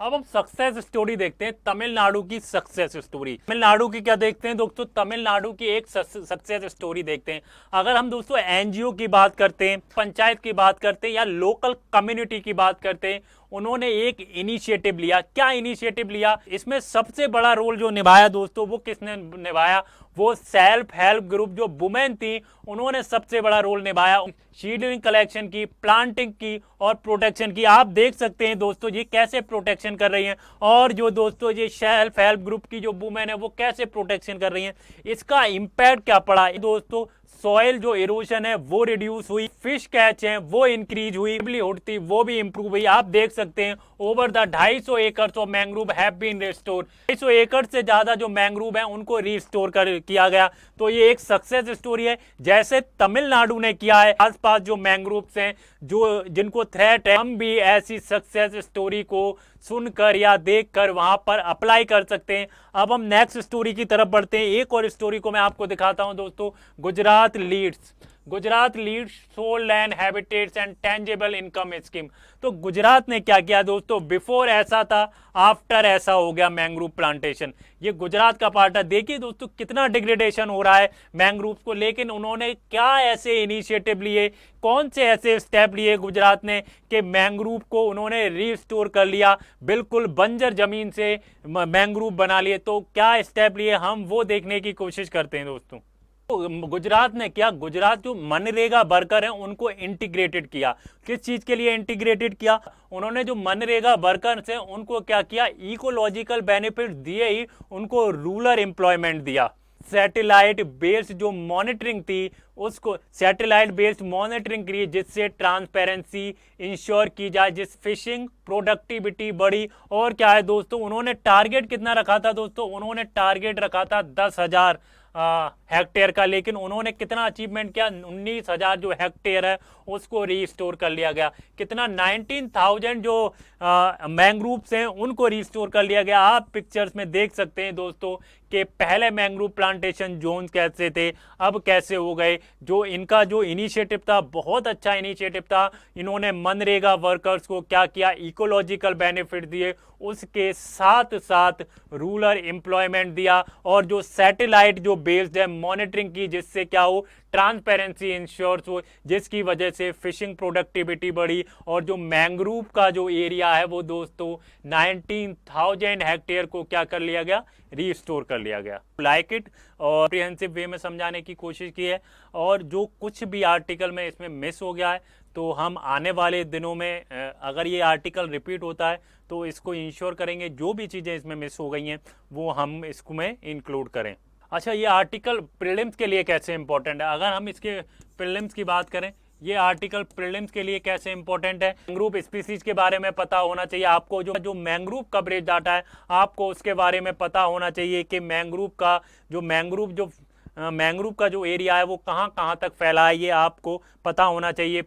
अब हम सक्सेस स्टोरी देखते हैं, तमिलनाडु की सक्सेस स्टोरी। तमिलनाडु की क्या देखते हैं दोस्तों, तमिलनाडु की एक सक्सेस स्टोरी देखते हैं। अगर हम दोस्तों एनजीओ की बात करते हैं, पंचायत की बात करते हैं या लोकल कम्युनिटी की बात करते हैं, उन्होंने एक इनिशिएटिव लिया। क्या इनिशिएटिव लिया, इसमें सबसे बड़ा रोल जो निभाया दोस्तों, वो किसने निभाया, वो सेल्फ हेल्प ग्रुप जो वुमेन थी, उन्होंने सबसे बड़ा रोल निभाया। सीडलिंग कलेक्शन की, प्लांटिंग की और प्रोटेक्शन की। आप देख सकते हैं दोस्तों ये कैसे प्रोटेक्शन कर रही हैं, और जो दोस्तों ये सेल्फ हेल्प ग्रुप की जो वुमेन है वो कैसे प्रोटेक्शन कर रही हैं। इसका इंपैक्ट क्या पड़ा दोस्तों, सॉइल जो इरोजन है वो रिड्यूस हुई, फिश कैच है वो इंक्रीज हुई, लाइवलीहुड थी वो भी इंप्रूव हुई। आप देख सकते हैं over the 250 acre of mangrove have been restore. 250 एकड़ से ज्यादा जो मैंग्रोव है उनको रिस्टोर कर किया गया। तो ये एक सक्सेस स्टोरी है, जैसे तमिलनाडु ने किया है। आसपास जो मैंग्रोव्स हैं जो जिनको थ्रेट है, हम भी ऐसी सक्सेस स्टोरी को सुनकर या देखकर वहां पर अप्लाई कर सकते हैं। अब हम नेक्स्ट स्टोरी की तरफ बढ़ते हैं। एक और स्टोरी को मैं आपको दिखाता हूं दोस्तों, Gujarat leads sole land habitats and tangible income scheme. तो गुजरात ने क्या किया दोस्तों, बिफोर ऐसा था, आफ्टर ऐसा हो गया मैंग्रोव प्लांटेशन। ये गुजरात का पार्ट है। देखिए दोस्तों कितना डिग्रेडेशन हो रहा है मैंग्रोव को, लेकिन उन्होंने क्या ऐसे इनिशिएटिव लिए, कौन से ऐसे स्टेप लिए गुजरात ने कि मैंग्रोव को उन्होंने रिस्टोर कर लिया, बिल्कुल बंजर जमीन से मैंग्रोव बना लिए। तो क्या स्टेप लिए, हम वो देखने की कोशिश करते हैं दोस्तों। तो गुजरात ने क्या, गुजरात जो मनरेगा वर्कर हैं उनको इंटीग्रेटेड किया। किस चीज के लिए इंटीग्रेटेड किया, उन्होंने जो मनरेगा वर्कर्स हैं उनको क्या किया, इकोलॉजिकल बेनिफिट दिए ही उनको रूरल एम्प्लॉयमेंट दिया। सैटेलाइट बेस्ड जो मॉनिटरिंग थी उसको सैटेलाइट बेस्ड मॉनिटरिंग करी, जिससे ट्रांसपेरेंसी इंश्योर की जाए, जिस फिशिंग प्रोडक्टिविटी बढ़ी। और क्या है दोस्तों, उन्होंने टारगेट कितना रखा था दोस्तों, उन्होंने टारगेट रखा था 10,000 हेक्टेयर का, लेकिन उन्होंने कितना अचीवमेंट किया, 19,000 जो हेक्टेयर है उसको रिस्टोर कर लिया गया। कितना, 19,000 जो मैंग्रोव्स हैं उनको रिस्टोर कर लिया गया। आप पिक्चर्स में देख सकते हैं दोस्तों कि पहले मैंग्रोव प्लांटेशन जोन कैसे थे, अब कैसे हो गए। जो इनका जो इनिशिएटिव था बहुत अच्छा इनिशिएटिव था। इन्होंने मनरेगा वर्कर्स को क्या किया, इकोलॉजिकल बेनिफिट दिए, उसके साथ साथ रूरल एम्प्लॉयमेंट दिया, और जो सैटेलाइट जो बेस्ड है मॉनिटरिंग की, जिससे क्या हो, ट्रांसपेरेंसी इंश्योर्स हो, जिसकी वजह से फिशिंग प्रोडक्टिविटी बढ़ी। और जो मैंग्रोव का जो एरिया है वो दोस्तों 19,000 हेक्टेयर को क्या कर लिया गया, रीस्टोर कर लिया गया। लाइक इट, और कॉम्प्रिहेंसिव वे में समझाने की कोशिश की है। और जो कुछ भी आर्टिकल में इसमें मिस हो गया है तो हम आने वाले दिनों में अगर ये आर्टिकल रिपीट होता है तो इसको इंश्योर करेंगे, जो भी चीज़ें इसमें मिस हो गई हैं वो हम इसको में इंक्लूड करें। अच्छा, ये आर्टिकल प्रीलिम्स के लिए कैसे इंपॉर्टेंट है, अगर हम इसके प्रीलिम्स की बात करें, ये आर्टिकल प्रीलिम्स के लिए कैसे इंपॉर्टेंट है। मैंग्रोव स्पीसीज के बारे में पता होना चाहिए आपको, जो मैंग्रोव कवरेज डाटा है आपको उसके बारे में पता होना चाहिए कि मैंग्रोव का जो एरिया है वो कहाँ कहाँ तक फैला है, ये आपको पता होना चाहिए।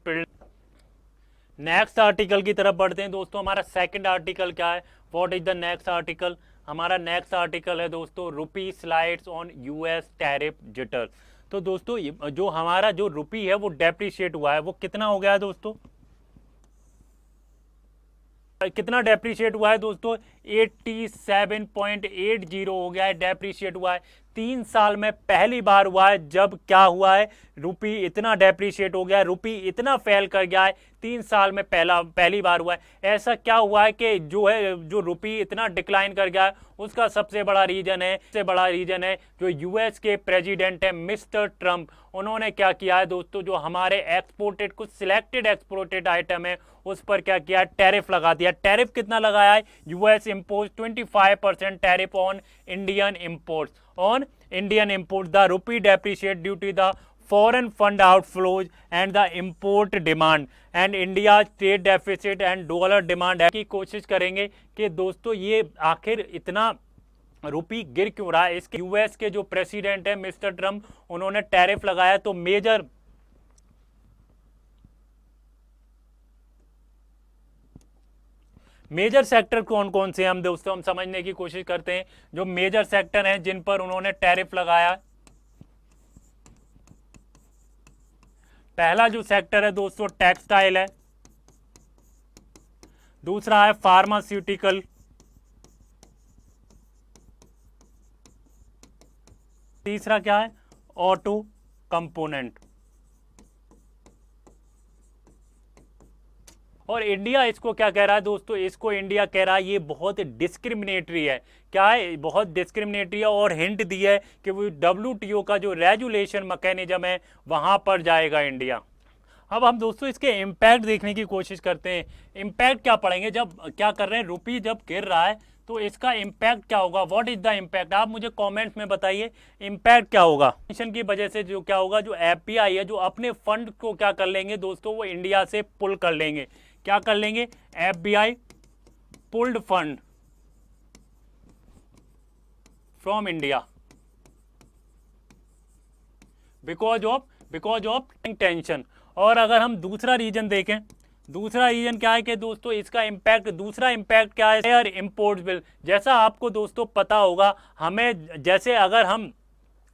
नेक्स्ट आर्टिकल की तरफ बढ़ते हैं दोस्तों। हमारा सेकंड आर्टिकल क्या है, what is the next article. हमारा नेक्स्ट आर्टिकल है दोस्तों, rupee slides on US tariff jitter. तो दोस्तों जो हमारा जो रुपी है वो डेप्रिशिएट हुआ है, वो कितना हो गया है दोस्तों, कितना डेप्रिशिएट हुआ है दोस्तों, 87.80 हो गया है, डेप्रिशिएट हुआ है। 3 साल में पहली बार हुआ है जब क्या हुआ है, रुपी इतना डेप्रिशिएट हो गया है, रुपी इतना फेल कर गया है, 3 साल में पहली बार हुआ है। ऐसा क्या हुआ है कि जो रुपी इतना डिक्लाइन कर गया है, उसका सबसे बड़ा रीजन है जो यूएस के प्रेसिडेंट है मिस्टर ट्रंप। उन्होंने क्या किया है दोस्तों, जो हमारे एक्सपोर्टेड कुछ सिलेक्टेड एक्सपोर्टेड आइटम है उस पर क्या किया, टैरिफ लगा दिया। टैरिफ कितना लगाया है, US impose 25% tariff on Indian imports. The rupee depreciate due to the foreign fund outflows and the import demand and India's trade deficit and dollar demand की कोशिश करेंगे कि दोस्तों ये आखिर इतना रुपी गिर क्यों रहा है। इसके यूएस के जो प्रेसिडेंट है मिस्टर ट्रम्प, उन्होंने टैरिफ लगाया। तो मेजर सेक्टर कौन कौन से हम दोस्तों हम समझने की कोशिश करते हैं। जो मेजर सेक्टर हैं जिन पर उन्होंने टैरिफ लगाया, पहला जो सेक्टर है दोस्तों टेक्सटाइल है, दूसरा है फार्मास्यूटिकल, तीसरा क्या है, ऑटो कंपोनेंट। और इंडिया इसको क्या कह रहा है दोस्तों, इसको इंडिया कह रहा है ये बहुत डिस्क्रिमिनेटरी है। क्या है, बहुत डिस्क्रिमिनेटरी है, और हिंट दी है कि वो WTO का जो रेगुलेशन मैकेनिज्म है वहां पर जाएगा इंडिया। अब हम दोस्तों इसके इम्पैक्ट देखने की कोशिश करते हैं। इम्पैक्ट क्या पड़ेंगे, जब क्या कर रहे हैं, रुपी जब गिर रहा है तो इसका इम्पैक्ट क्या होगा, व्हाट इज द इम्पैक्ट, आप मुझे कमेंट्स में बताइए इम्पैक्ट क्या होगा। टेंशन की वजह से जो क्या होगा, जो FPI है जो अपने फंड को क्या कर लेंगे दोस्तों, वो इंडिया से पुल कर लेंगे। क्या कर लेंगे, FPI pulled fund from India because of tension. और अगर हम दूसरा रीजन देखें, दूसरा रीजन क्या है कि दोस्तों इसका इम्पैक्ट, दूसरा इम्पैक्ट क्या है, एयर इंपोर्ट बिल। जैसा आपको दोस्तों पता होगा, हमें जैसे अगर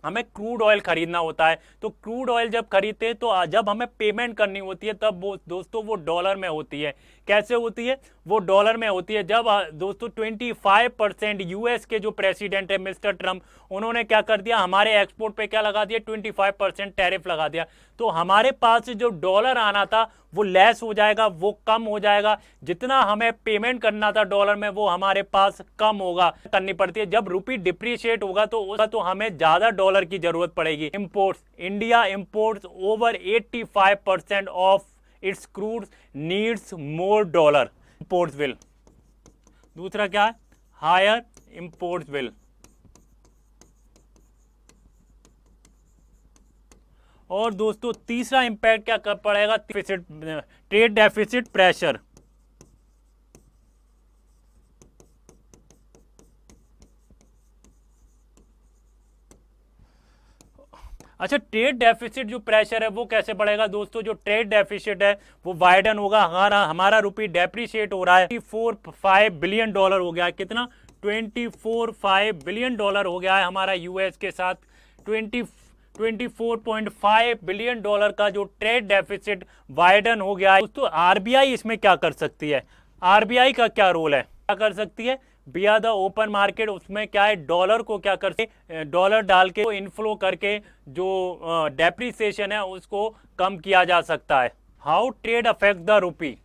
हमें क्रूड ऑयल खरीदना होता है, तो क्रूड ऑयल जब खरीदते हैं तो जब हमें पेमेंट करनी होती है तब वो दोस्तों वो डॉलर में होती है। कैसे होती है, वो डॉलर में होती है। जब दोस्तों 25% US के जो प्रेसिडेंट है मिस्टर ट्रम्प, उन्होंने क्या कर दिया, हमारे एक्सपोर्ट पे क्या लगा दिया, 25% टैरिफ लगा दिया। तो हमारे पास से जो डॉलर आना था वो लेस हो जाएगा, वो कम हो जाएगा। जितना हमें पेमेंट करना था डॉलर में वो हमारे पास कम होगा, करनी पड़ती है। जब रुपी डिप्रिशिएट होगा तो हमें ज्यादा डॉलर की जरूरत पड़ेगी। Imports, India imports over 85% of its crude needs more dollar. Imports bill, दूसरा क्या है, हायर इंपोर्ट्स बिल। और दोस्तों तीसरा इंपैक्ट क्या कर पड़ेगा, ट्रेड डेफिसिट प्रेशर। अच्छा, ट्रेड डेफिसिट जो प्रेशर है वो कैसे बढ़ेगा दोस्तों, जो ट्रेड डेफिसिट है वो वाइडन होगा। हमारा रुपी डेप्रिशिएट हो रहा है, $24.5 बिलियन हो गया है। कितना, $24.5 बिलियन हो गया है हमारा US के साथ। 24.5 बिलियन डॉलर का जो ट्रेड डेफिसिट वाइडन हो गया है दोस्तों। RBI इसमें क्या कर सकती है, RBI का क्या रोल है, क्या कर सकती है, बिया द ओपन मार्केट। उसमें क्या है, डॉलर को क्या करते, डॉलर डाल के इनफ्लो करके जो डेप्रिसिएशन है उसको कम किया जा सकता है। How trade affect the rupee,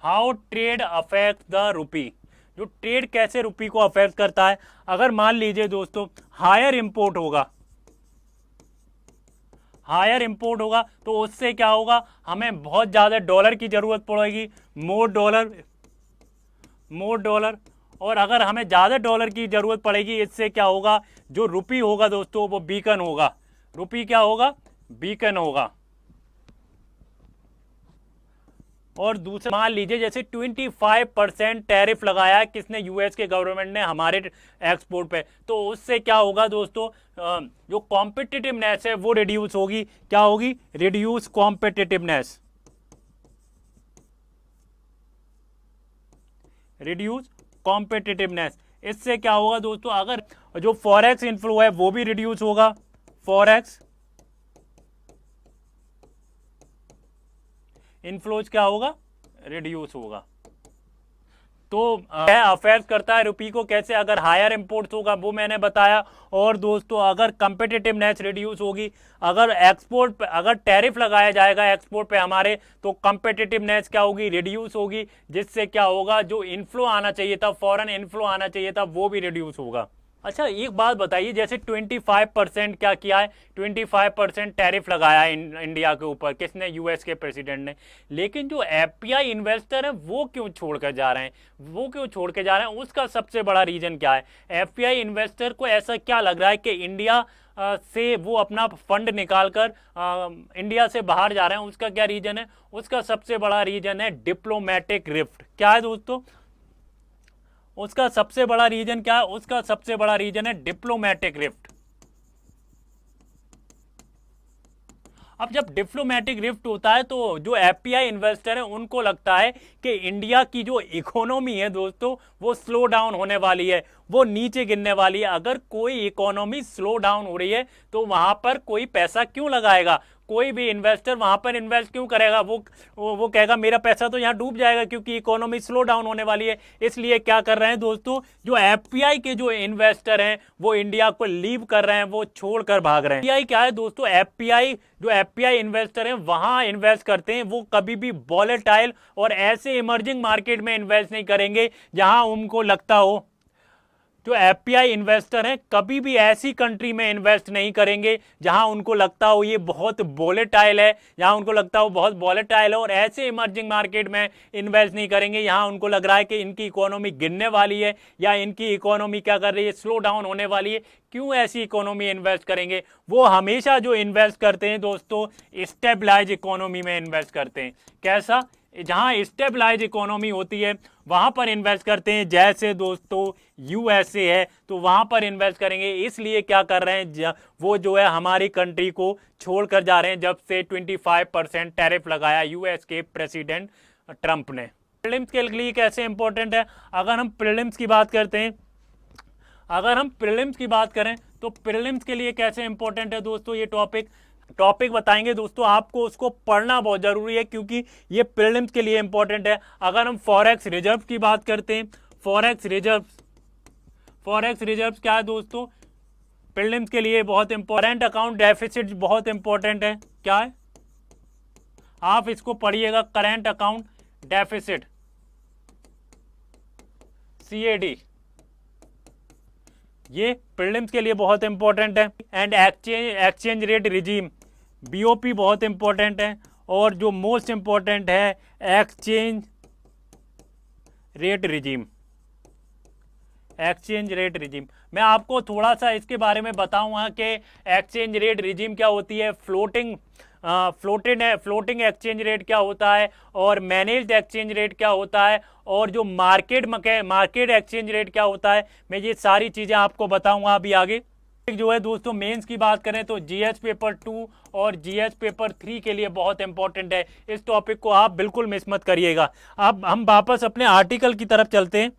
how trade affect the rupee, जो ट्रेड कैसे रुपी को अफेक्ट करता है। अगर मान लीजिए दोस्तों हायर इंपोर्ट होगा, हायर इंपोर्ट होगा तो उससे क्या होगा, हमें बहुत ज्यादा डॉलर की जरूरत पड़ेगी, मोर डॉलर। और अगर हमें ज्यादा डॉलर की जरूरत पड़ेगी, इससे क्या होगा, जो रुपी होगा दोस्तों वो वीकन होगा। रुपी क्या होगा, वीकन होगा। और दूसरा मान लीजिए जैसे 25% टैरिफ लगाया है किसने, US के गवर्नमेंट ने हमारे एक्सपोर्ट पे, तो उससे क्या होगा दोस्तों, जो कॉम्पिटिटिवनेस है वो रिड्यूस होगी। क्या होगी, रिड्यूस कॉम्पिटिटिवनेस, रिड्यूस कॉम्पिटिटिवनेस। इससे क्या होगा दोस्तों, अगर जो फॉरेक्स इनफ्लो है वो भी रिड्यूस होगा, फॉरेक्स इनफ्लोज क्या होगा, रिड्यूस होगा। तो अफेक्ट करता है रुपी को कैसे, अगर हायर इंपोर्ट्स होगा वो मैंने बताया। और दोस्तों अगर कंपिटिटिवनेस रिड्यूस होगी, अगर एक्सपोर्ट पे अगर टैरिफ लगाया जाएगा एक्सपोर्ट पे हमारे, तो कंपिटिटिवनेस क्या होगी, रिड्यूस होगी। जिससे क्या होगा, जो इनफ्लो आना चाहिए था, फॉरेन इनफ्लो आना चाहिए था, वो भी रिड्यूस होगा। अच्छा एक बात बताइए, जैसे 25% क्या किया है, 25% टैरिफ लगाया है इंडिया के ऊपर, किसने, US के प्रेसिडेंट ने। लेकिन जो FPI इन्वेस्टर है वो क्यों छोड़ कर जा रहे हैं, वो क्यों छोड़ के जा रहे हैं, उसका सबसे बड़ा रीजन क्या है। FPI इन्वेस्टर को ऐसा क्या लग रहा है कि इंडिया से वो अपना फंड निकाल कर इंडिया से बाहर जा रहे हैं, उसका क्या रीजन है, उसका सबसे बड़ा रीजन है डिप्लोमेटिक रिफ्ट। क्या है दोस्तों, उसका सबसे बड़ा रीजन क्या है, उसका सबसे बड़ा रीजन है डिप्लोमेटिक रिफ्ट। अब जब डिप्लोमेटिक रिफ्ट होता है तो जो FPI इन्वेस्टर है उनको लगता है कि इंडिया की जो इकोनॉमी है दोस्तों वो स्लो डाउन होने वाली है, वो नीचे गिरने वाली है। अगर कोई इकोनॉमी स्लो डाउन हो रही है तो वहां पर कोई पैसा क्यों लगाएगा, कोई भी इन्वेस्टर वहां पर इन्वेस्ट क्यों करेगा? वो कहेगा मेरा पैसा तो यहाँ डूब जाएगा क्योंकि इकोनॉमी स्लो डाउन होने वाली है। इसलिए क्या कर रहे हैं दोस्तों, जो एफपीआई के जो इन्वेस्टर हैं वो इंडिया को लीव कर रहे हैं, वो छोड़कर भाग रहे हैं। एफपीआई क्या है दोस्तों? एफपीआई जो एफपीआई इन्वेस्टर हैं वहां इन्वेस्ट करते हैं, वो कभी भी वॉलेटाइल और ऐसे इमर्जिंग मार्केट में इन्वेस्ट नहीं करेंगे जहां उनको लगता हो। जो एफपीआई इन्वेस्टर हैं कभी भी ऐसी कंट्री में इन्वेस्ट नहीं करेंगे जहां उनको लगता हो ये बहुत वॉलेटाइल है, जहां उनको लगता हो बहुत वॉलेटाइल है, और ऐसे इमर्जिंग मार्केट में इन्वेस्ट नहीं करेंगे यहां उनको लग रहा है कि इनकी इकोनॉमी गिरने वाली है या इनकी इकोनॉमी क्या कर रही है, स्लो डाउन होने वाली है। क्यों ऐसी इकोनॉमी इन्वेस्ट करेंगे? वो हमेशा जो इन्वेस्ट करते हैं दोस्तों स्टेबलाइज इकोनॉमी में इन्वेस्ट करते हैं। कैसा? जहां स्टेबलाइज इकोनॉमी होती है वहां पर इन्वेस्ट करते हैं। जैसे दोस्तों यूएसए है तो वहां पर इन्वेस्ट करेंगे। इसलिए क्या कर रहे हैं, वो जो है हमारी कंट्री को छोड़कर जा रहे हैं जब से 25% टैरिफ लगाया यूएस के प्रेसिडेंट ट्रंप ने। प्रीलिम्स के लिए कैसे इंपॉर्टेंट है? अगर हम प्रीलिम्स की बात करते हैं, अगर हम प्रीलिम्स की बात करें तो प्रीलिम्स के लिए कैसे इंपॉर्टेंट है दोस्तों, ये टॉपिक बताएंगे दोस्तों। आपको उसको पढ़ना बहुत जरूरी है क्योंकि ये प्रीलिम्स के लिए इंपॉर्टेंट है। अगर हम फॉरेक्स रिजर्व की बात करते हैं, फॉरेक्स रिजर्व क्या है दोस्तों? प्रीलिम्स के लिए बहुत इंपॉर्टेंट। अकाउंट डेफिसिट बहुत इंपॉर्टेंट है। क्या है? आप इसको पढ़िएगा, करंट अकाउंट डेफिसिट, CAD, ये प्रीलिम्स के लिए बहुत इंपॉर्टेंट है। And exchange rate regime, BOP बहुत इंपॉर्टेंट है। और जो मोस्ट इंपॉर्टेंट है exchange rate regime, exchange rate regime. मैं आपको थोड़ा सा इसके बारे में बताऊंगा कि एक्सचेंज रेट रिजीम क्या होती है, फ्लोटिंग एक्सचेंज रेट क्या होता है, और मैनेज्ड एक्सचेंज रेट क्या होता है, और जो मार्केट एक्सचेंज रेट क्या होता है। मैं ये सारी चीज़ें आपको बताऊंगा अभी आगे। जो है दोस्तों मेंस की बात करें तो GS पेपर 2 और GS पेपर 3 के लिए बहुत इंपॉर्टेंट है। इस टॉपिक को आप बिल्कुल मिस मत करिएगा। अब हम वापस अपने आर्टिकल की तरफ चलते हैं।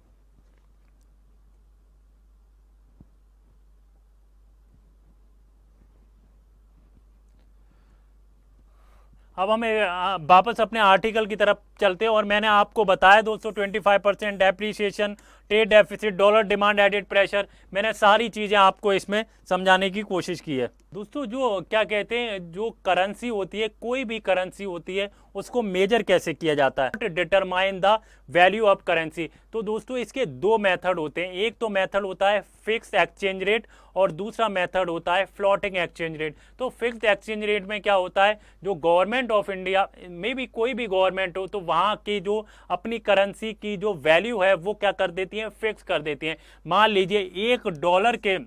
अब हमें वापस अपने आर्टिकल की तरफ चलते हैं और मैंने आपको बताया दोस्तों 25% depreciation, trade deficit, dollar demand added pressure, मैंने सारी चीज़ें आपको इसमें समझाने की कोशिश की है। दोस्तों जो क्या कहते हैं, जो करेंसी होती है, कोई भी करेंसी होती है, उसको मेजर कैसे किया जाता है, determine the value of currency. तो दोस्तों इसके दो मेथड होते हैं। एक तो मेथड होता है फिक्स्ड एक्सचेंज रेट और दूसरा मेथड होता है फ्लोटिंग एक्सचेंज रेट। तो फिक्स्ड एक्सचेंज रेट में क्या होता है, जो गवर्नमेंट ऑफ इंडिया में भी कोई भी गवर्नमेंट हो तो वहाँ की जो अपनी करेंसी की जो वैल्यू है वो क्या कर देती है, फिक्स कर देती है। मान लीजिए $1 के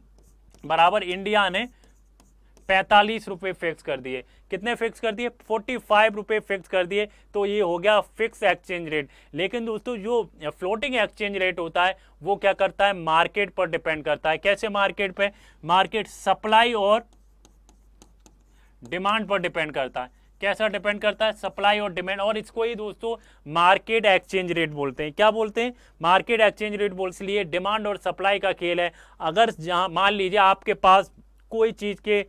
बराबर इंडिया ने 45 रुपये फिक्स कर दिए। कितने फिक्स कर दिए? 45 रुपये फिक्स कर दिए। तो ये हो गया फिक्स एक्सचेंज रेट। लेकिन दोस्तों जो फ्लोटिंग एक्सचेंज रेट होता है वो क्या करता है, मार्केट पर डिपेंड करता है। कैसे मार्केट पे? मार्केट सप्लाई और डिमांड पर डिपेंड करता है। कैसा डिपेंड करता है? सप्लाई और डिमांड। और इसको ही दोस्तों मार्केट एक्सचेंज रेट बोलते हैं। क्या बोलते हैं? मार्केट एक्सचेंज रेट बोल, इसलिए डिमांड और सप्लाई का खेल है। अगर जहां मान लीजिए आपके पास कोई चीज़ के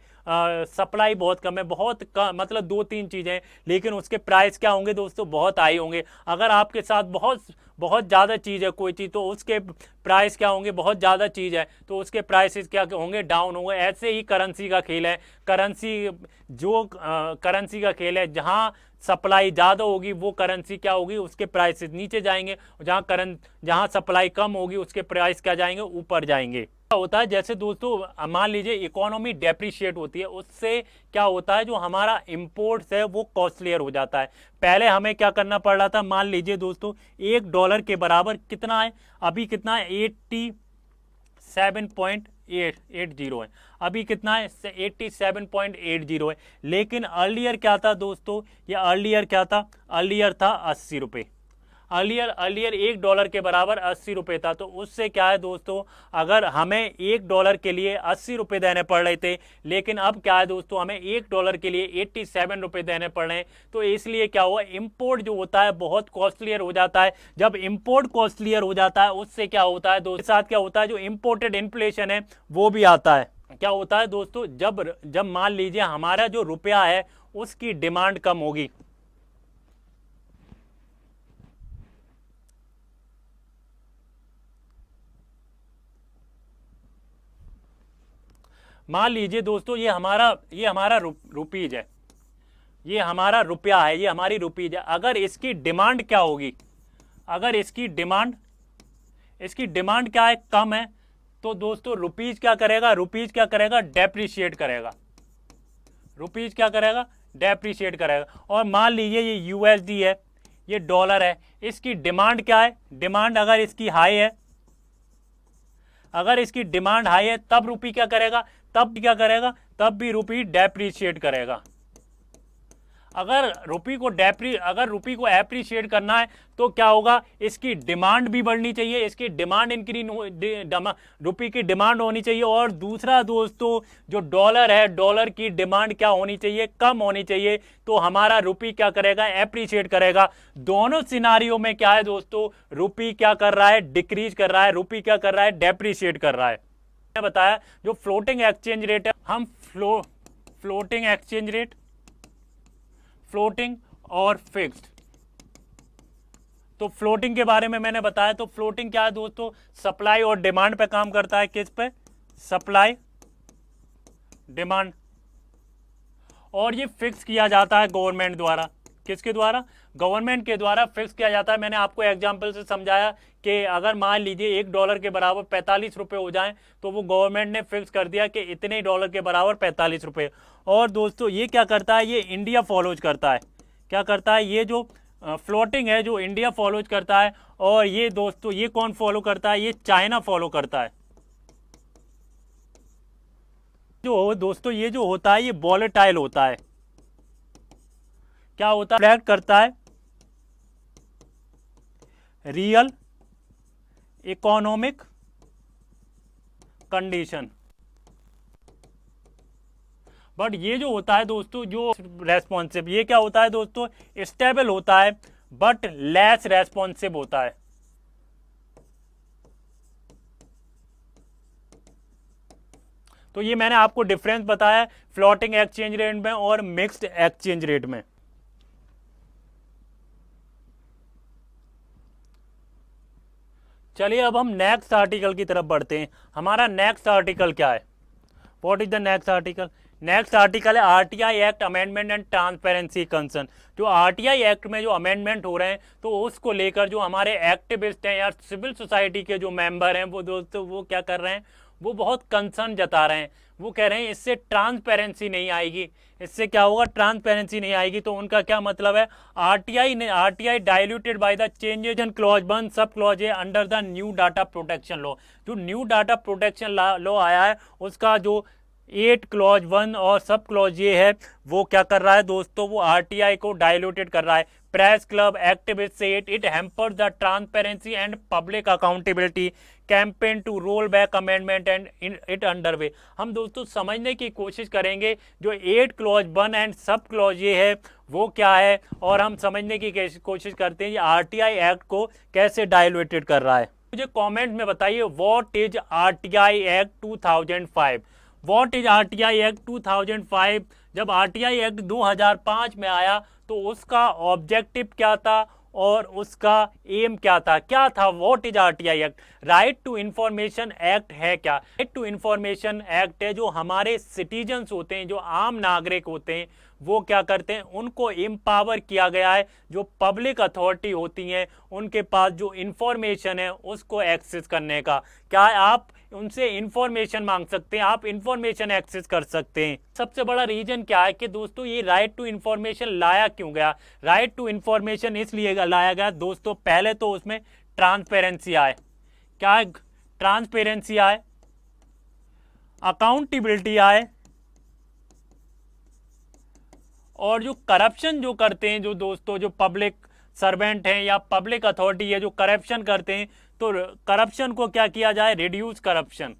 सप्लाई बहुत कम है, बहुत कम, मतलब 2-3 चीज़ें, लेकिन उसके प्राइस क्या होंगे दोस्तों, बहुत हाई होंगे। अगर आपके साथ बहुत ज़्यादा चीज़ है कोई चीज़, तो उसके प्राइस क्या होंगे, बहुत ज़्यादा चीज़ है तो उसके प्राइसेस क्या होंगे, डाउन होंगे। ऐसे ही करेंसी का खेल है। करेंसी का खेल है, जहाँ सप्लाई ज़्यादा होगी वो करेंसी क्या होगी, उसके प्राइसेस नीचे जाएंगे। जहाँ सप्लाई कम होगी उसके प्राइस क्या जाएंगे, ऊपर जाएंगे। होता है जैसे दोस्तों मान लीजिए इकोनॉमी डेप्रिशिएट होती है, उससे क्या होता है, जो हमारा इंपोर्ट्स है वो कॉस्टलियर हो जाता है। पहले हमें क्या करना पड़ रहा था, मान लीजिए दोस्तों $1 के बराबर कितना है, अभी कितना है, 87.80 है। अभी कितना है, 87.80 है। लेकिन अर्लियर क्या था दोस्तों, ये अर्लियर क्या था, अर्लियर था 80 रुपये। अर्लियर $1 के बराबर 80 रुपये था। तो उससे क्या है दोस्तों, अगर हमें $1 के लिए 80 रुपये देने पड़ रहे थे, लेकिन अब क्या है दोस्तों, हमें $1 के लिए 87 रुपये देने पड़ रहे हैं। तो इसलिए क्या हुआ, इंपोर्ट जो होता है बहुत कॉस्टलियर हो जाता है। जब इंपोर्ट कॉस्टलियर हो जाता है उससे क्या होता है दोस्तों, साथ क्या होता है, जो इंपोर्टेड इन्फ्लेशन है वो भी आता है। क्या होता है दोस्तों, जब मान लीजिए हमारा जो रुपया है उसकी डिमांड कम होगी। मान लीजिए दोस्तों ये हमारा रुपीज है, ये हमारा रुपया है, ये हमारी रुपीज है। अगर इसकी डिमांड क्या होगी, अगर इसकी डिमांड क्या है, कम है, तो दोस्तों रुपीज क्या करेगा, रुपीज क्या करेगा, डेप्रिशिएट करेगा, रुपीज क्या करेगा, डेप्रिशिएट करेगा। और मान लीजिए ये यूएसडी है, ये डॉलर है, इसकी डिमांड क्या है, डिमांड अगर इसकी हाई है, अगर इसकी डिमांड हाई है तब रुपी क्या करेगा, तब भी रुपी डेप्रिशिएट करेगा। अगर रुपी को एप्रिशिएट करना है तो क्या होगा, इसकी डिमांड भी बढ़नी चाहिए, इसकी डिमांड रुपी की डिमांड होनी चाहिए। और दूसरा दोस्तों जो डॉलर है, डॉलर की डिमांड क्या होनी चाहिए, कम होनी चाहिए, तो हमारा रुपी क्या करेगा, एप्रिशिएट करेगा। दोनों सिनारियों में क्या है दोस्तों, रुपी क्या कर रहा है, डिक्रीज कर रहा है, रुपी क्या कर रहा है, डेप्रिशिएट कर रहा है। मैंने बताया जो फ्लोटिंग एक्सचेंज रेट है, हम फ्लोटिंग एक्सचेंज रेट, फ्लोटिंग और फिक्स्ड, तो फ्लोटिंग के बारे में मैंने बताया। तो फ्लोटिंग क्या है दोस्तों, सप्लाई और डिमांड पे काम करता है। किस पे, सप्लाई डिमांड। और ये फिक्स किया जाता है गवर्नमेंट द्वारा। किसके द्वारा, गवर्नमेंट के द्वारा फिक्स किया जाता है। मैंने आपको एग्जांपल से समझाया कि अगर मान लीजिए $1 के बराबर 45 रुपए हो जाएं, तो वो गवर्नमेंट ने फिक्स कर दिया कि इतने डॉलर के बराबर 45 रुपए। और दोस्तों ये क्या करता है, ये इंडिया फॉलोज करता है। क्या करता है, ये जो फ्लोटिंग है जो इंडिया फॉलोज करता है। और ये दोस्तों ये कौन फॉलो करता है, ये चाइना फॉलो करता है। जो दोस्तों ये जो होता है ये वॉलेटाइल होता है। क्या होता है, रिफ्लेक्ट करता है रियल इकोनॉमिक कंडीशन। बट ये जो होता है दोस्तों, जो रेस्पॉन्सिव, ये क्या होता है दोस्तों, स्टेबल होता है बट लेस रेस्पॉन्सिव होता है। तो ये मैंने आपको डिफरेंस बताया फ्लोटिंग एक्सचेंज रेट में और मिक्स्ड एक्सचेंज रेट में। चलिए अब हम नेक्स्ट आर्टिकल की तरफ बढ़ते हैं। हमारा नेक्स्ट आर्टिकल क्या है, what is the next article, next article है RTI act amendment and transparency concern. जो आरटीआई एक्ट में जो अमेंडमेंट हो रहे हैं, तो उसको लेकर जो हमारे एक्टिविस्ट हैं या सिविल सोसाइटी के जो मेंबर हैं, वो दोस्तों वो क्या कर रहे हैं, वो बहुत कंसर्न जता रहे हैं। वो कह रहे हैं इससे ट्रांसपेरेंसी नहीं आएगी, इससे क्या होगा, ट्रांसपेरेंसी नहीं आएगी। तो उनका क्या मतलब है, RTI diluted by the changes in clause 1 sub clause है under the new data protection law. जो न्यू डाटा प्रोटेक्शन लॉ आया है, उसका जो 8 क्लॉज 1 और सब क्लॉज ये है, वो क्या कर रहा है दोस्तों, वो आरटीआई को डाइल्यूटेड कर रहा है। प्रेस क्लब एक्टिविस्ट से it hampers the transparency and public accountability campaign to roll back amendment and it underway. हम दोस्तों समझने की कोशिश करेंगे जो 8 क्लॉज 1 एंड सब क्लॉज ये है वो क्या है, और हम समझने की कोशिश करते हैं ये आरटीआई एक्ट को कैसे डाइल्यूटेड कर रहा है। मुझे कमेंट में बताइए what is RTI act 2005। What is RTI act 2005। जब आरटीआई एक्ट 2005 में आया तो उसका ऑब्जेक्टिव क्या था और उसका एम क्या था what is RTI act. Right to information act है क्या, राइट टू इंफॉर्मेशन एक्ट है जो हमारे सिटीजन्स होते हैं, जो आम नागरिक होते हैं, वो क्या करते हैं, उनको एम्पावर किया गया है। जो पब्लिक अथॉरिटी होती हैं उनके पास जो इंफॉर्मेशन है उसको एक्सेस करने का, क्या है, आप उनसे इंफॉर्मेशन मांग सकते हैं, आप इंफॉर्मेशन एक्सेस कर सकते हैं। सबसे बड़ा रीजन क्या है कि दोस्तों ये राइट टू इंफॉर्मेशन लाया क्यों गया। राइट टू इंफॉर्मेशन इसलिए लाया गया दोस्तों, पहले तो उसमें ट्रांसपेरेंसी आए, क्या है, ट्रांसपेरेंसी आए, अकाउंटेबिलिटी आए, और जो करप्शन जो करते हैं जो दोस्तों जो पब्लिक सर्वेंट हैं या पब्लिक अथॉरिटी है जो करप्शन करते हैं, तो करप्शन को क्या किया जाए, रिड्यूस करप्शन।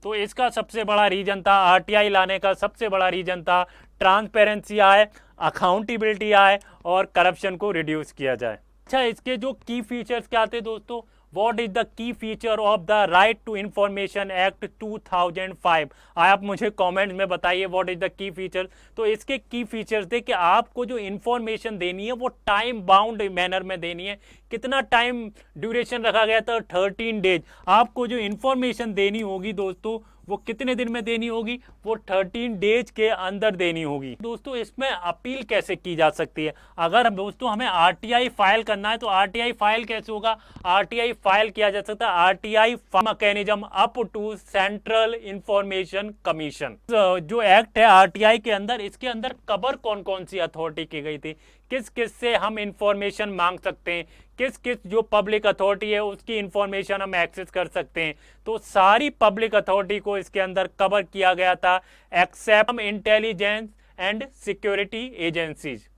तो इसका सबसे बड़ा रीजन था, आरटीआई लाने का सबसे बड़ा रीजन था ट्रांसपेरेंसी आए, अकाउंटेबिलिटी आए और करप्शन को रिड्यूस किया जाए। अच्छा, इसके जो की फीचर्स क्या थे दोस्तों, what is the key feature of the right to information act 2005। आप मुझे कमेंट में बताइए what is the key feature. तो इसके की फीचर्स थे कि आपको जो इंफॉर्मेशन देनी है वो टाइम बाउंड मैनर में देनी है। कितना टाइम ड्यूरेशन रखा गया था? 13 डेज। आपको जो इंफॉर्मेशन देनी होगी दोस्तों वो कितने दिन में देनी होगी? वो 13 डेज के अंदर देनी होगी। दोस्तों इसमें अपील कैसे की जा सकती है? अगर दोस्तों हमें आरटीआई फाइल करना है तो आरटीआई फाइल कैसे होगा? आरटीआई फाइल किया जा सकता है RTI mechanism up to central information commission. जो एक्ट है आरटीआई के अंदर, इसके अंदर कवर कौन कौन सी अथॉरिटी की गई थी, किस किस से हम इंफॉर्मेशन मांग सकते हैं, किस किस जो पब्लिक अथॉरिटी है उसकी इंफॉर्मेशन हम एक्सेस कर सकते हैं। तो सारी पब्लिक अथॉरिटी को इसके अंदर कवर किया गया था except intelligence and security agencies.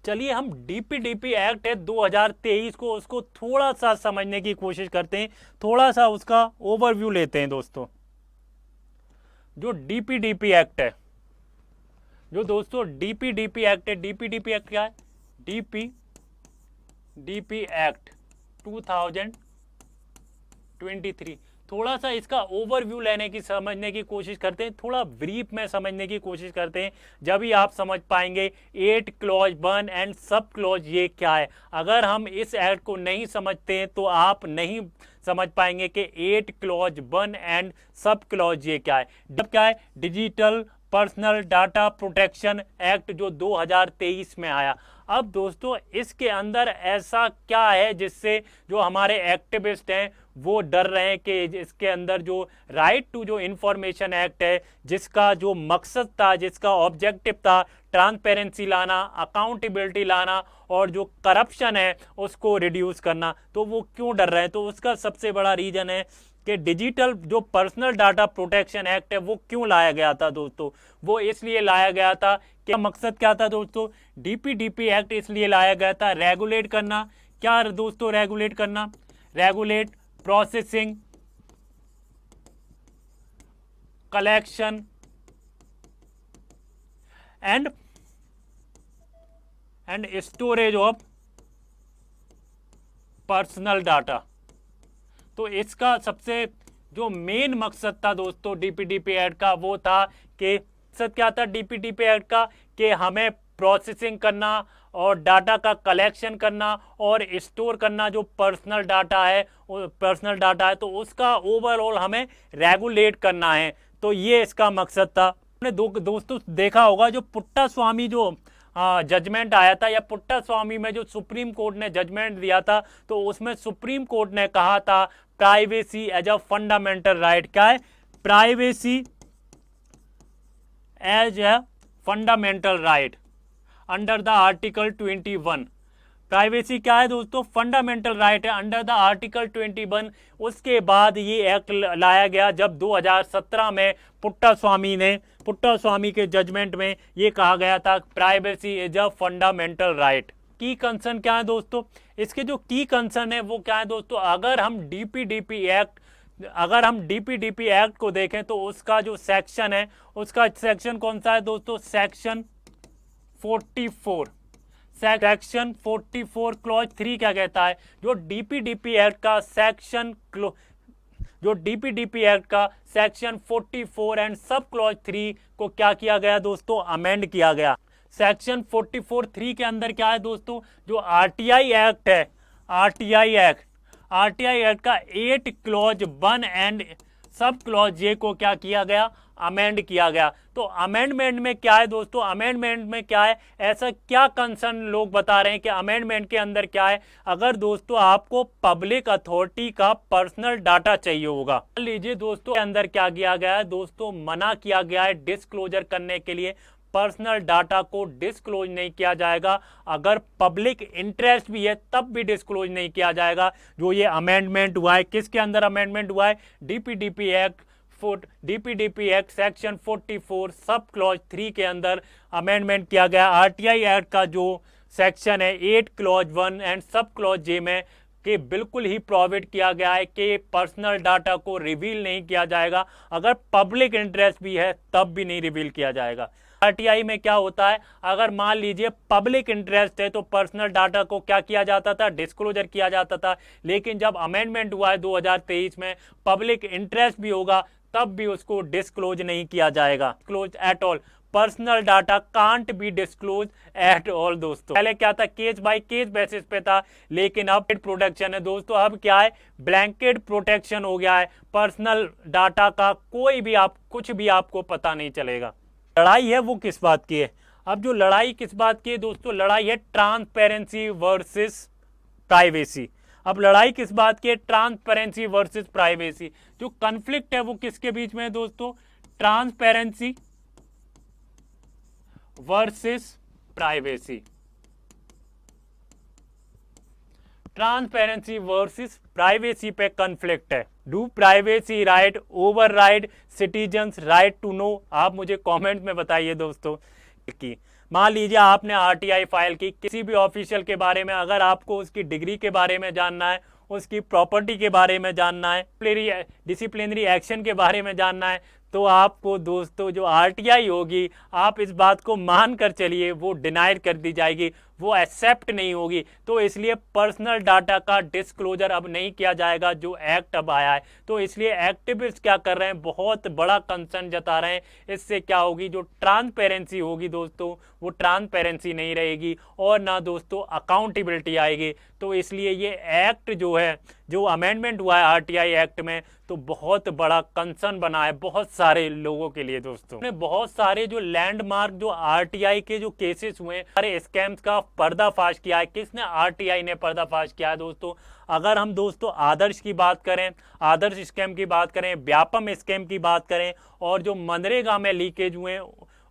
चलिए हम डीपीडीपी एक्ट है 2023 को उसको थोड़ा सा समझने की कोशिश करते हैं, थोड़ा सा उसका ओवरव्यू लेते हैं दोस्तों। जो डीपीडीपी एक्ट है, जो दोस्तों डीपीडीपी एक्ट है, डीपीडीपी एक्ट क्या है? DP act 2023। थोड़ा सा इसका ओवरव्यू लेने की समझने की कोशिश करते हैं, थोड़ा ब्रीफ में समझने की कोशिश करते हैं, जब ही आप समझ पाएंगे 8 क्लॉज 1 एंड सब क्लॉज ये क्या है। अगर हम इस एक्ट को नहीं समझते हैं तो आप नहीं समझ पाएंगे कि 8 क्लॉज 1 एंड सब क्लॉज ये क्या है। जब क्या है? Digital personal data protection act जो 2023 में आया। अब दोस्तों इसके अंदर ऐसा क्या है जिससे जो हमारे एक्टिविस्ट हैं वो डर रहे हैं कि इसके अंदर जो राइट टू जो इंफॉर्मेशन एक्ट है, जिसका जो मकसद था, जिसका ऑब्जेक्टिव था ट्रांसपेरेंसी लाना, अकाउंटेबिलिटी लाना और जो करप्शन है उसको रिड्यूस करना, तो वो क्यों डर रहे हैं? तो उसका सबसे बड़ा रीजन है कि डिजिटल जो पर्सनल डाटा प्रोटेक्शन एक्ट है वो क्यों लाया गया था दोस्तों? वो इसलिए लाया गया था कि मकसद क्या था दोस्तों? डीपीडीपी एक्ट इसलिए लाया गया था रेगुलेट करना। क्या दोस्तों रेगुलेट करना? Regulate processing, collection and storage of personal data. तो इसका सबसे जो मेन मकसद था दोस्तों डीपीडीपी एक्ट का वो था कि मकसद क्या था डीपीडीपी एक्ट का? कि हमें प्रोसेसिंग करना और डाटा का कलेक्शन करना और स्टोर करना, जो पर्सनल डाटा है तो उसका ओवरऑल हमें रेगुलेट करना है। तो ये इसका मकसद था। आपने दोस्तों देखा होगा जो पुट्टा स्वामी जो जजमेंट आया था, या पुट्टा स्वामी में जो सुप्रीम कोर्ट ने जजमेंट दिया था, तो उसमें सुप्रीम कोर्ट ने कहा था privacy as a fundamental right. क्या है? Privacy as a fundamental right under the article 21। Privacy क्या है दोस्तों? फंडामेंटल राइट है अंडर द आर्टिकल 21। उसके बाद ये एक्ट लाया गया जब 2017 में पुट्टा स्वामी के जजमेंट में ये कहा गया था privacy is a fundamental right. की कंसर्न क्या है दोस्तों? इसके जो की कंसर्न है वो क्या है दोस्तों? अगर हम डीपीडीपी एक्ट को देखें तो उसका जो सेक्शन है, उसका सेक्शन कौन सा है दोस्तों? सेक्शन 44। सेक्शन 44 क्लॉज 3 क्या कहता है? जो डीपीडीपी एक्ट का सेक्शन 44 एंड सब क्लॉज 3 को क्या किया गया दोस्तों? अमेंड किया गया। सेक्शन 44(3) के अंदर क्या है दोस्तों? जो आरटीआई एक्ट है, आरटीआई एक्ट का 8 clause 1 and sub clause A को क्या किया गया? अमेंड किया गया। तो अमेंडमेंट में क्या है दोस्तों? अमेंडमेंट में क्या है? ऐसा क्या कंसर्न लोग बता रहे हैं कि अमेंडमेंट के अंदर क्या है? अगर दोस्तों आपको पब्लिक अथॉरिटी का पर्सनल डाटा चाहिए होगा, मान लीजिए दोस्तों अंदर क्या किया गया है दोस्तों? मना किया गया है डिस्क्लोजर करने के लिए, पर्सनल डाटा को डिस्क्लोज नहीं किया जाएगा। अगर पब्लिक इंटरेस्ट भी है तब भी डिस्क्लोज नहीं किया जाएगा। जो ये अमेंडमेंट हुआ है, किसके अंदर अमेंडमेंट हुआ है? DPDP act section 44 sub clause 3 के अंदर अमेंडमेंट किया गया। आरटीआई एक्ट का जो सेक्शन है 8 क्लॉज 1 एंड सब क्लॉज जे में कि बिल्कुल ही प्रोवाइड किया गया है कि पर्सनल डाटा को रिवील नहीं किया जाएगा। अगर पब्लिक इंटरेस्ट भी है तब भी नहीं रिवील किया जाएगा। आरटीआई में क्या होता है, अगर मान लीजिए पब्लिक इंटरेस्ट है तो पर्सनल डाटा को क्या किया जाता था, डिस्क्लोजर किया जाता था। लेकिन जब अमेंडमेंट हुआ है 2023 में, पब्लिक इंटरेस्ट भी होगा तब भी उसको डिस्क्लोज नहीं किया जाएगा, disclose at all. Personal data can't be disclose at all दोस्तों। पहले क्या था, केस बाय केस बेसिस पे था, लेकिन अब प्रोटेक्शन है दोस्तों। अब क्या है, ब्लैंकेट प्रोटेक्शन हो गया है। पर्सनल डाटा का कोई भी कुछ भी आपको पता नहीं चलेगा। लड़ाई है वो किस बात की है, अब जो लड़ाई किस बात की है दोस्तों, लड़ाई है ट्रांसपेरेंसी वर्सेस प्राइवेसी। अब लड़ाई किस बात की है, ट्रांसपेरेंसी वर्सेस प्राइवेसी। जो कॉन्फ्लिक्ट है वो किसके बीच में है दोस्तों, transparency versus privacy. Transparency versus privacy पे कॉन्फ्लिक्ट है। Do privacy right override citizens right to know? आप मुझे कमेंट में बताइए दोस्तों। कि मान लीजिए आपने आरटीआई फाइल की किसी भी ऑफिशियल के बारे में, अगर आपको उसकी डिग्री के बारे में जानना है, उसकी प्रॉपर्टी के बारे में जानना है, डिसिप्लिनरी एक्शन के बारे में जानना है, तो आपको दोस्तों जो आरटीआई होगी, आप इस बात को मान कर चलिए, वो डिनाई कर दी जाएगी, वो एक्सेप्ट नहीं होगी। तो इसलिए पर्सनल डाटा का डिस्क्लोजर अब नहीं किया जाएगा, जो एक्ट अब आया है। तो इसलिए एक्टिविस्ट क्या कर रहे हैं, बहुत बड़ा कंसर्न जता रहे हैं। इससे क्या होगी, जो ट्रांसपेरेंसी होगी दोस्तों, वो ट्रांसपेरेंसी नहीं रहेगी और ना दोस्तों अकाउंटेबिलिटी आएगी। तो इसलिए ये एक्ट जो है, जो अमेंडमेंट हुआ है आरटीआई एक्ट में, तो बहुत बड़ा कंसर्न बना है बहुत सारे लोगों के लिए दोस्तों। बहुत सारे जो लैंडमार्क जो आरटीआई के जो केसेस हुए, सारे स्कैम्स का पर्दाफाश किया है। किसने, आरटीआई ने पर्दाफाश किया है दोस्तों। अगर हम दोस्तों आदर्श की बात करें, आदर्श स्कैम की बात करें, व्यापम स्कैम की बात करें, और जो मनरेगा में लीकेज हुए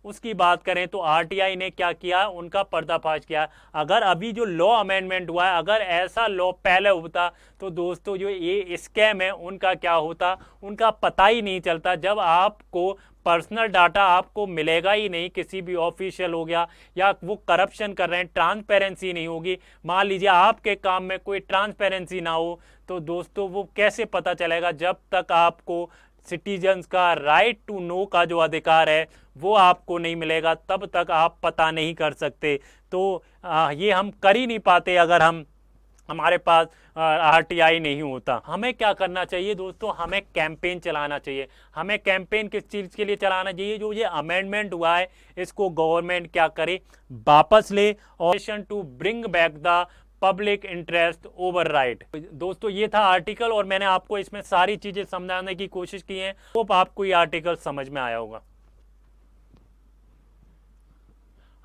उसकी बात करें, तो आरटीआई ने क्या किया, उनका पर्दाफाश किया। अगर अभी जो लॉ अमेंडमेंट हुआ है, अगर ऐसा लॉ पहले होता तो दोस्तों जो ये स्कैम है उनका क्या होता, उनका पता ही नहीं चलता। जब आपको पर्सनल डाटा आपको मिलेगा ही नहीं, किसी भी ऑफिशियल हो गया या वो करप्शन कर रहे हैं, ट्रांसपेरेंसी नहीं होगी। मान लीजिए आपके काम में कोई ट्रांसपेरेंसी ना हो, तो दोस्तों वो कैसे पता चलेगा। जब तक आपको सिटीजन्स का राइट टू नो का जो अधिकार है वो आपको नहीं मिलेगा, तब तक आप पता नहीं कर सकते। तो ये हम कर ही नहीं पाते अगर हमारे पास आरटीआई नहीं होता। हमें क्या करना चाहिए दोस्तों, हमें कैंपेन चलाना चाहिए। हमें कैंपेन किस चीज़ के लिए चलाना चाहिए, जो ये अमेंडमेंट हुआ है इसको गवर्नमेंट क्या करे, वापस ले, और to bring back the public interest override. दोस्तों ये था आर्टिकल, और मैंने आपको इसमें सारी चीजें समझाने की कोशिश की है। होप आपको ये आर्टिकल समझ में आया होगा।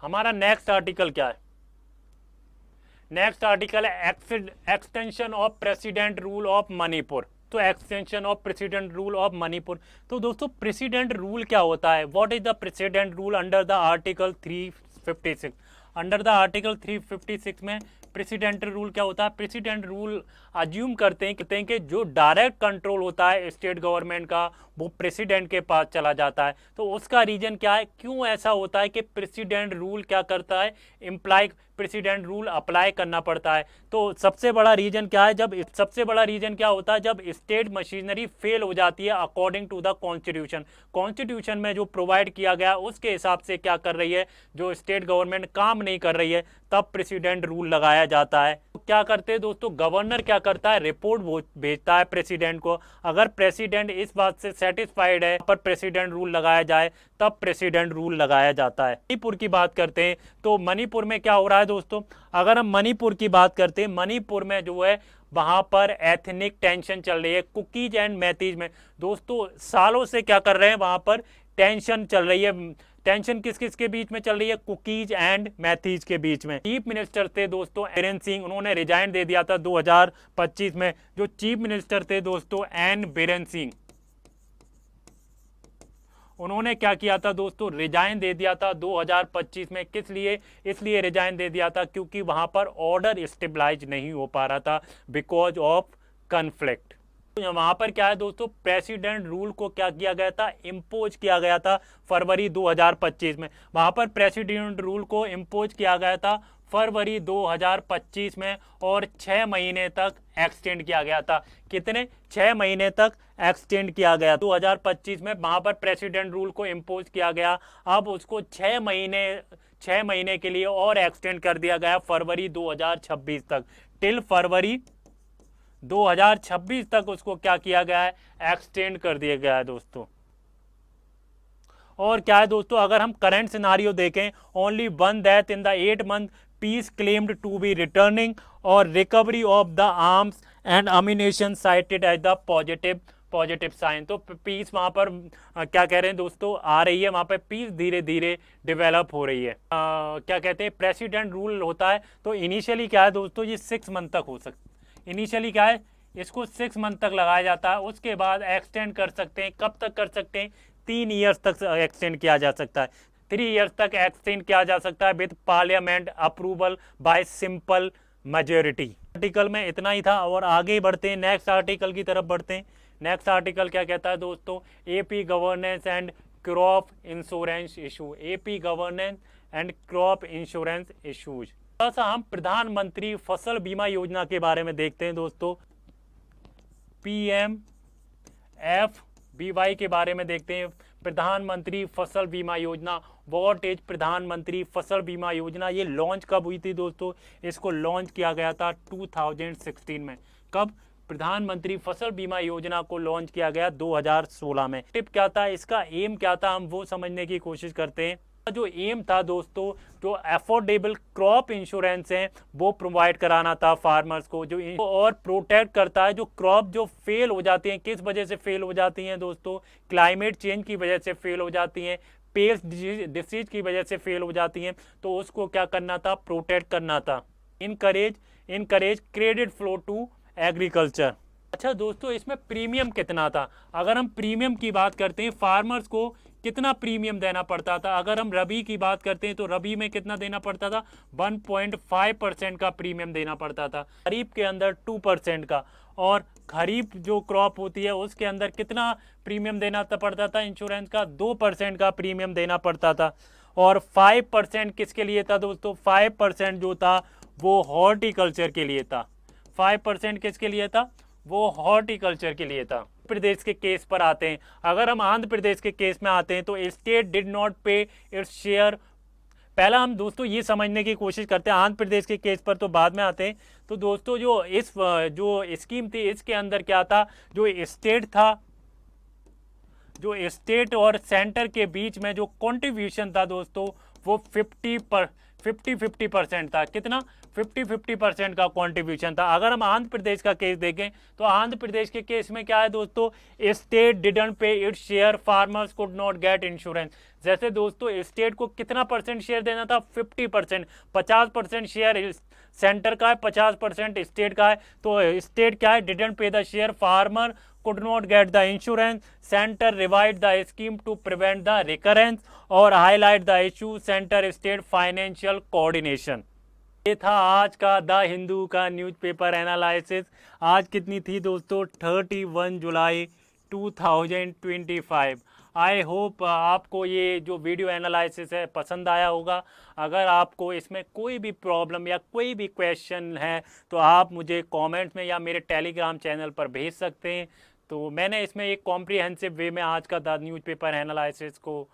हमारा नेक्स्ट आर्टिकल क्या है, नेक्स्ट आर्टिकल है extension of president rule of Manipur. तो extension of president rule of Manipur. तो दोस्तों प्रेसिडेंट रूल क्या होता है, what is the president rule under the article 356। Under the article 356 में प्रेसिडेंट रूल क्या होता है, प्रेसिडेंट रूल अज्यूम करते हैं कि जो डायरेक्ट कंट्रोल होता है स्टेट गवर्नमेंट का, वो प्रेसिडेंट के पास चला जाता है। तो उसका रीजन क्या है, क्यों ऐसा होता है कि प्रेसिडेंट रूल क्या करता है, इम्प्लाई प्रेसिडेंट रूल अप्लाई करना पड़ता है। तो सबसे बड़ा रीजन क्या है, सबसे बड़ा रीजन क्या होता है, जब स्टेट मशीनरी फेल हो जाती है according to the constitution. Constitution में जो प्रोवाइड किया गया उसके हिसाब से क्या कर रही है, जो स्टेट गवर्नमेंट काम नहीं कर रही है, तब प्रेसिडेंट रूल लगाया जाता है। तो क्या करते हैं दोस्तों, गवर्नर क्या करता है, रिपोर्ट भेजता है प्रेसिडेंट को। अगर प्रेसिडेंट इस बात से सेटिस्फाइड है पर प्रेसिडेंट रूल लगाया जाए, तब प्रेसिडेंट रूल लगाया जाता है। मणिपुर की बात करते हैं, तो मणिपुर में क्या हो रहा है दोस्तों, अगर हम मणिपुर की बात करते हैं, मणिपुर में जो है वहां पर एथनिक टेंशन चल रही है, कुकीज एंड मैतीज में। दोस्तों सालों से क्या कर रहे हैं, वहां पर टेंशन चल रही है। टेंशन किस किस के बीच में चल रही है, कुकीज एंड मैथीज के बीच में। चीफ मिनिस्टर थे दोस्तों बीरेन सिंह, उन्होंने रिजाइन दे दिया था 2025 में। जो चीफ मिनिस्टर थे दोस्तों एन बीरेन सिंह, उन्होंने क्या किया था दोस्तों, रिजाइन दे दिया था 2025 में। किस लिए, इसलिए रिजाइन दे दिया था क्योंकि वहां पर ऑर्डर स्टेबलाइज नहीं हो पा रहा था बिकॉज ऑफ कन्फ्लिक्ट। वहां पर क्या है दोस्तों, प्रेसिडेंट रूल को क्या किया गया था, इम्पोज किया गया था फरवरी 2025 में। वहां पर प्रेसिडेंट रूल को इम्पोज किया गया था फरवरी 2025 में और 6 महीने तक एक्सटेंड किया गया था। कितने? 6 महीने तक एक्सटेंड किया गया। 2025 में वहां पर प्रेसिडेंट रूल को इम्पोज किया गया। अब उसको 6 महीने के लिए और एक्सटेंड कर दिया गया फरवरी 2026 तक। टिल फरवरी 2026 तक उसको क्या किया गया है? एक्सटेंड कर दिया गया है दोस्तों। और क्या है दोस्तों, अगर हम करंट सिनारियो देखें, only one death in the 8 month peace claimed to be returning और recovery of the arms and ammunition cited as the positive sign. तो पीस वहां पर क्या कह रहे हैं दोस्तों, आ रही है, वहां पर पीस धीरे धीरे डेवलप हो रही है। क्या कहते हैं, प्रेसिडेंट रूल होता है तो इनिशियली क्या है दोस्तों, ये 6 मंथ तक हो सकता। इनिशियली क्या है, इसको 6 मंथ तक लगाया जाता है, उसके बाद एक्सटेंड कर सकते हैं। कब तक कर सकते हैं? 3 ईयर्स तक एक्सटेंड किया जा सकता है। 3 ईयर्स तक एक्सटेंड किया जा सकता है with parliament approval bye simple majority. Article में इतना ही था और आगे बढ़ते हैं, नेक्स्ट आर्टिकल की तरफ बढ़ते हैं। नेक्स्ट आर्टिकल क्या कहता है दोस्तों, AP governance and crop insurance issue. AP governance and crop insurance issues. थोड़ा सा हम प्रधानमंत्री फसल बीमा योजना के बारे में देखते हैं दोस्तों। PMFBY के बारे में देखते हैं। प्रधानमंत्री फसल बीमा योजना, व्हाट इज प्रधानमंत्री फसल बीमा योजना? ये लॉन्च कब हुई थी दोस्तों? इसको लॉन्च किया गया था 2016 में। कब? प्रधानमंत्री फसल बीमा योजना को लॉन्च किया गया 2016 में। टिप क्या था, इसका एम क्या था, हम वो समझने की कोशिश करते हैं। जो एम था दोस्तों, जो अफोर्डेबल क्रॉप इंश्योरेंस है वो प्रोवाइड कराना था फार्मर्स को, जो और प्रोटेक्ट करता है जो क्रॉप जो फेल हो जाती हैं। किस वजह से फेल हो जाती हैं दोस्तों? क्लाइमेट चेंज की वजह से फेल हो जाती हैं, पेस्ट डिसीज की वजह से फेल हो जाती हैं। तो उसको क्या करना था? प्रोटेक्ट करना था। Encourage credit flow to agriculture. अच्छा दोस्तों, इसमें प्रीमियम कितना था? अगर हम प्रीमियम की बात करते हैं, फार्मर्स को कितना प्रीमियम देना पड़ता था? अगर हम रबी की बात करते हैं तो रबी में कितना देना पड़ता था? 1.5% का प्रीमियम देना पड़ता था। खरीफ के अंदर 2% का, और खरीफ जो क्रॉप होती है उसके अंदर कितना प्रीमियम देना पड़ता था? इंश्योरेंस का 2% का प्रीमियम देना पड़ता था। और 5% किसके लिए था दोस्तों? 5% जो था वो हॉर्टिकल्चर के लिए था। 5% किसके लिए था? वो हॉर्टिकल्चर के लिए था। प्रदेश के केस पर आते हैं। अगर हम आंध्र प्रदेश के केस में आते हैं तो स्टेट डिड नॉट पे इट्स शेयर। पहला हम दोस्तों ये समझने की कोशिश करते हैं, आंध्र प्रदेश के केस पर तो बाद में आते हैं। तो दोस्तों जो स्कीम थी इसके अंदर क्या था, जो स्टेट था, जो स्टेट और सेंटर के बीच में जो कंट्रीब्यूशन था दोस्तों वो 50% था। कितना? 50% का कंट्रीब्यूशन था। अगर हम आंध्र प्रदेश का केस देखें तो आंध्र प्रदेश के केस में क्या है दोस्तों, स्टेट डिडंट पे its share, farmers could not gate insurance. जैसे दोस्तों स्टेट को कितना परसेंट शेयर देना था? 50%। 50% शेयर सेंटर का है, 50% स्टेट का है। तो स्टेट क्या है? डिडंट पे the share, farmer could not get the insurance. Center revised the scheme to prevent the recurrence और highlight the issue center state financial coordination। ये था आज का द हिंदू का न्यूज़पेपर एनालिसिस। आज कितनी थी दोस्तों? 31 जुलाई 2025। आई होप आपको ये जो वीडियो एनालिसिस है पसंद आया होगा। अगर आपको इसमें कोई भी प्रॉब्लम या कोई भी क्वेश्चन है तो आप मुझे कमेंट्स में या मेरे टेलीग्राम चैनल पर भेज सकते हैं। तो मैंने इसमें एक कॉम्प्रिहेंसिव वे में आज का द न्यूज़पेपर एनालिसिस को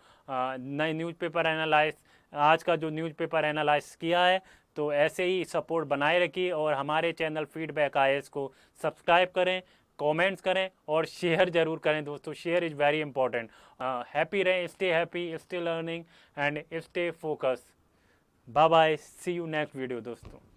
आज का जो न्यूज़पेपर एनालाइज किया है। तो ऐसे ही सपोर्ट बनाए रखिए और हमारे चैनल फीडबैक आईएएस को सब्सक्राइब करें, कमेंट्स करें और शेयर जरूर करें दोस्तों। Share is very important. Happy रहें, stay happy, stay learning and stay focus. Bye bye, see you next video दोस्तों।